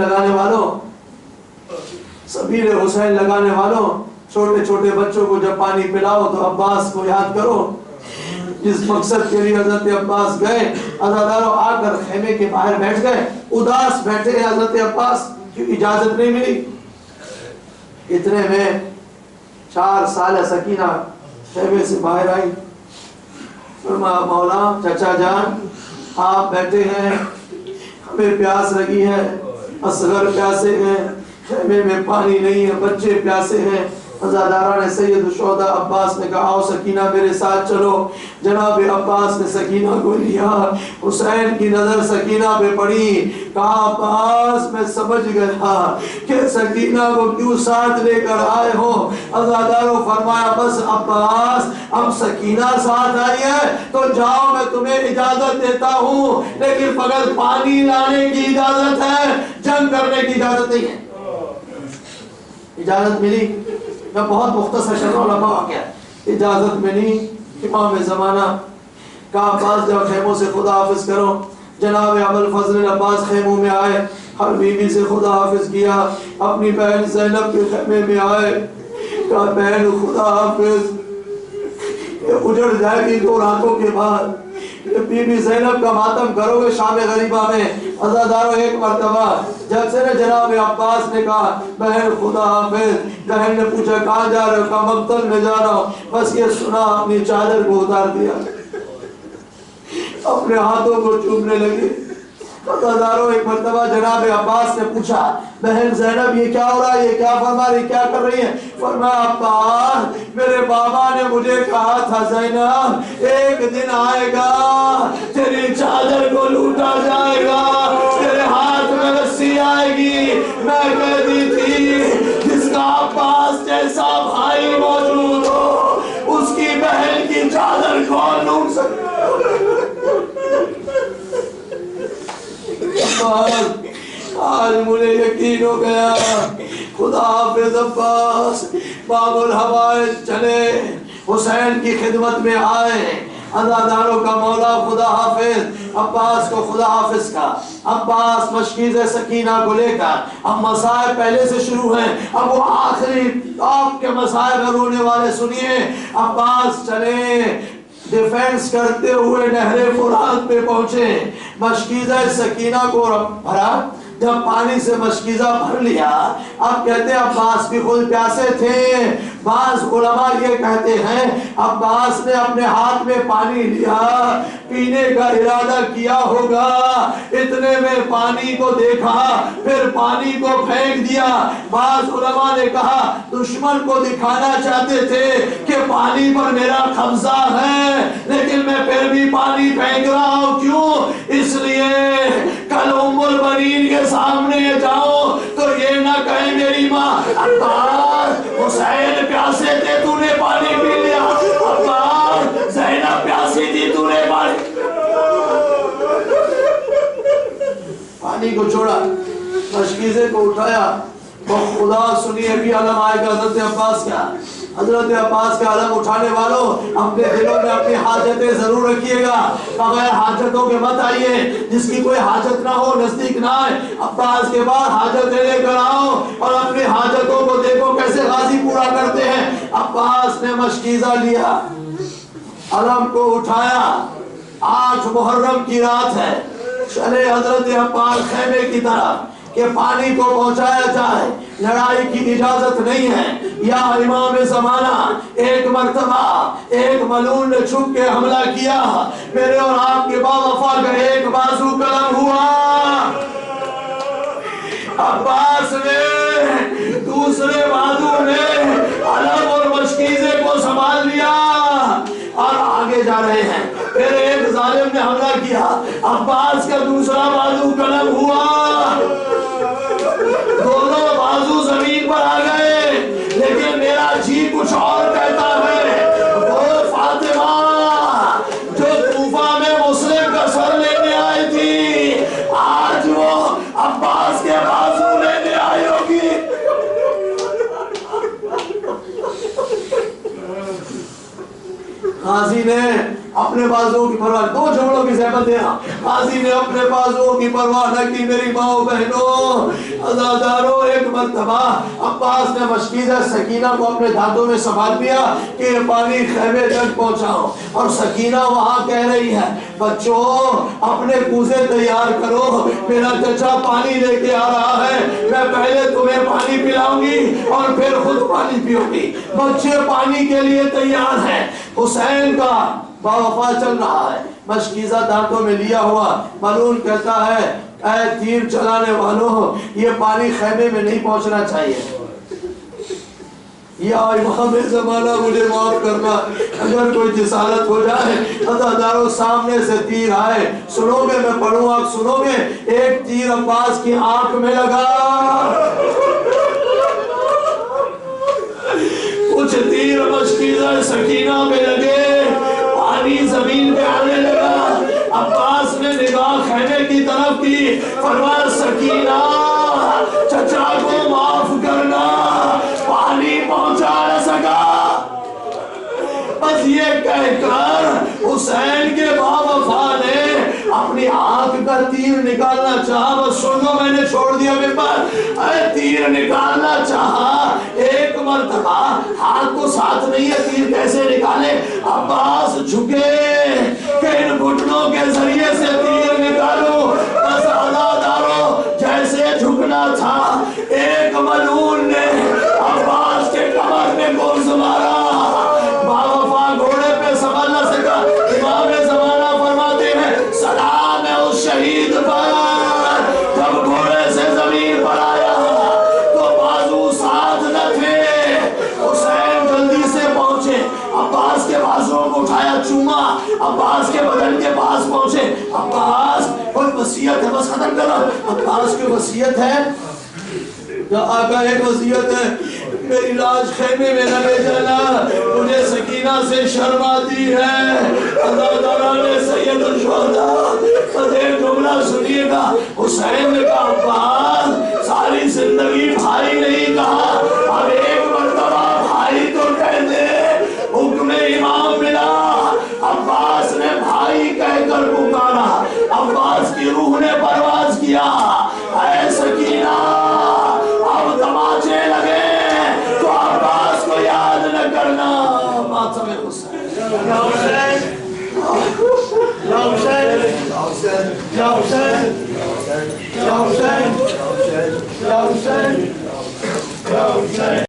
لگانے والوں چھوٹے چھوٹے بچوں کو جب پانی پلاؤ تو عباس کو یاد کرو، جس مقصد کے لیے حضرت عباس گئے۔ عزاداروں آ کر خیمے کے باہر بیٹھ گئے، اداس بیٹھے ہیں حضرت عباس کی اجازت نہیں ملی۔ اتنے میں 4 سالہ سکینہ خیمے سے باہر آئی، فرمایا مولا چچا جان آپ بیٹھے ہیں، ہمیں پیاس لگی ہے، اصغر پیاسے ہیں، خیمے میں پانی نہیں ہے، بچے پیاسے ہیں۔ عزادارہ نے سید الشہداء عباس نے کہا آؤ سکینہ میرے ساتھ چلو۔ جناب عباس نے سکینہ کو لیا، حسین کی نظر سکینہ پہ پڑی، کہا عباس میں سمجھ گیا کہ سکینہ کو کیوں ساتھ لے کر آئے ہو۔ عزاداروں فرمایا بس عباس اب سکینہ ساتھ آئی ہے تو جاؤ میں تمہیں اجازت دیتا ہوں، لیکن مگر پانی لانے کی اجازت ہے، جنگ کرنے کی اجازت نہیں ہے۔ اجازت ملی، میں بہت مختصر شرح لمحہ آ گیا، اجازت ملی۔ امام زمانہ کا عباس جب خیموں سے خدا حافظ کرو، جناب ابوالفضل عباس خیموں میں آئے، ہر بیوی سے خدا حافظ کیا، اپنی بہن زینب کے خیمے میں آئے، کہا بہن خدا حافظ، یہ اجڑ جائے گی 2 راتوں کے بعد، بی بی زینب کا ماتم کرو گے شام غریبہ میں۔ عزاداروں ایک مرتبہ جب سے جناب عباس نے کہا بہن خدا حافظ، بہن نے پوچھا کہاں جا رہے ہو؟ کہا مقتل میں جا رہا ہوں۔ بس یہ سنا اپنی چادر کو اتار دیا، اپنے ہاتھوں کو چومنے لگی۔ عزاداروں ایک مرتبہ جناب عباس نے پوچھا بہن زینب یہ کیا ہو رہا ہے، یہ کیا فرما رہی، کیا کر رہی ہے؟ فرمایا عباس میرے بابا نے مجھے کہا تھا زینب ایک دن آئے گا تیری چادر کو لوٹا جائے گا، تیرے ہاتھ میں رسی آئے گی۔ میں کہتی تھی جس کا عباس جیسا بھائی موجود ہو چادر کون ڈھونڈ سکتا؟ آج مجھے یقین ہو گیا، خدا حافظ عباس باب الحوائج چلے، حسین کی خدمت میں آئے، عزاداروں کا مولا خدا حافظ عباس کو خدا حافظ کا، عباس مشکیز سکینہ کو لے کر، اب مسائب پہلے سے شروع ہیں، اب وہ آخری آپ کے مسائب رونے والے سنیے۔ عباس چلے، ڈیفینس کرتے ہوئے نہر فرات پہ پہنچے، مشکیزہ سکینہ کو بھرا، جب پانی سے مشکیزہ بھر لیا، اب کہتے ہیں عباس بھی خود پیاسے تھے۔ بعض علماء یہ کہتے ہیں عباس نے اپنے ہاتھ میں پانی لیا، پینے کا ارادہ کیا ہوگا، اتنے میں پانی کو دیکھا، پھر پانی کو پھینک دیا۔ بعض علماء نے کہا دشمن کو دکھانا چاہتے تھے کہ پانی پر میرا قبضہ ہے، لیکن میں پھر بھی پانی پھینک رہا ہوں، کیوں؟ اس لیے کل ام البنین کے سامنے جاؤ تو یہ نہ کہے میری ماں عباس حسین پیاسے تھے تو نے پانی پی لیا، عباس زینب پیاسی تھی تو نے پانی کو چھوڑا، مشکیزے کو اٹھایا۔ وہ خدا سنیے بھی علم آئے گا حضرت عباس کا، حضرت عباس کا علم اٹھانے والوں اپنے دلوں میں اپنی حاجتیں ضرور رکھیے گا، بغیر حاجتوں کے مت آئیے، جس کی کوئی حاجت نہ ہو نزدیک نہ آئے۔ عباس کے بعد حاجتیں لے کر آؤ اور اپنی حاجتوں کو دیکھو کیسے غازی پورا کرتے ہیں۔ عباس نے مشکیزہ لیا، علم کو اٹھایا، 8 محرم کی رات ہے، چلے حضرت عباس خیمے کی طرف کہ پانی کو پہنچایا جائے، لڑائی کی اجازت نہیں ہے۔ یا امام زمانہ، ایک مرتبہ ایک ملعون نے چھپ کے حملہ کیا، میرے اور آپ کے باوفا کا ایک بازو قلم ہوا، عباس نے دوسرے بازو نے علم اور مشکیزے کو سنبھال لیا اور آگے جا رہے ہیں۔ پھر ایک ظالم نے حملہ کیا، عباس کا دوسرا بازو قلم ہوا، دونوں بازو زمین پر آ گئے، لیکن میرا جی کچھ اور کہتا ہے۔ وہ فاطمہ جو کوفہ میں مسلم کا سر لینے آئی تھی، آج وہ عباس کے بازو لینے آئی ہوگی۔ غازی نے اپنے بازوؤں کی پرواہ، 2 جملوں کی زحمت دینا، غازی نے اپنے بازوؤں کی پرواہ نہ کی۔ میری ماں بہنوں عزاداروں، ایک مرتبہ عباس نے مشکیزہ سکینہ کو اپنے دھاتوں میں سنبھال لیا کہ یہ پانی خیمے تک پہنچاؤ، اور سکینہ وہاں کہہ رہی ہے بچوں اپنے کوزے تیار کرو، میرا چچا پانی لے کے آ رہا ہے، میں پہلے تمہیں پانی پلاؤں گی اور پھر خود پانی پیو گی۔ بچے پانی کے لیے تیار ہیں۔ حسین کا باوفا چل رہا ہے، مشکیزہ دانتوں میں لیا ہوا، ملعون کہتا ہے اے تیر چلانے والوں، یہ پانی خیمے میں نہیں پہنچنا چاہیے۔ یا امام زمانہ مجھے معاف کرنا، اگر کوئی جسارت ہو جائے، عزاداروں سامنے سے تیر آئے، سنو گے میں پڑھوں آپ سنو گے، ایک تیر عباس کی آنکھ میں لگا، کچھ تیر مشکیزہ سکینہ میں لگے، پانی زمین پہ آنے لگا۔ عباس نے نگاہ خیمے کی طرف کی، فرمایا سکینہ چچا کو معاف کرنا، پانی پہنچا نہ سکا۔ بس یہ کہہ کر حسین کے باوفا نے اپنی آنکھ کا تیر نکالنا چاہا، بس سن لو میں نے چھوڑ دیا ممبر، اے تیر نکالنا چاہا، ایک مرتبہ ہاتھ کو ساتھ نہیں ہے، تیر کیسے نکالے؟ عباس جھکے کہ ان گھٹنوں کے ذریعے سے تیر نکالو، بس عزاداروں جیسے جھکنا تھا، ایک ملعون نے عباس کے کمر میں گوز مارا، باوفا گھوڑے پہ سنبھل نہ سکا۔ امام زمانہ فرماتے ہیں سلام ہے اس شہید پر، جب گھوڑے سے زمین پر آیا تو بازو ساتھ نہ تھے، حسین جلدی سے پہنچے، عباس کے بازوؤں کو اٹھایا، چوما، عباس کے بدن کے پاس پہنچے، عباس کوئی وصیت ہے، بس ختم کرو، عباس کی وصیت ہے، آقا ایک وصیت ہے میری لاش خیمے میں نہ لے جانا، مجھے سکینہ سے شرم آتی ہے۔ عزاداران سید الشہداء ایک جملہ سنیے گا، حسین نے کہا عباس ساری زندگی بھائی نہیں کہا، اب ایک مرتبہ بھائی تو کہہ دے۔ حکم امام ملا، عباس نے بھائی کہہ کر پکارا، عباس کی روح نے پرواز کیا، اے سکینہ اب تماچے لگے تو عباس کو یاد نہ کرنا۔ ماتم حسین یا حسین یا حسین یا حسین یا حسین یا حسین یا حسین۔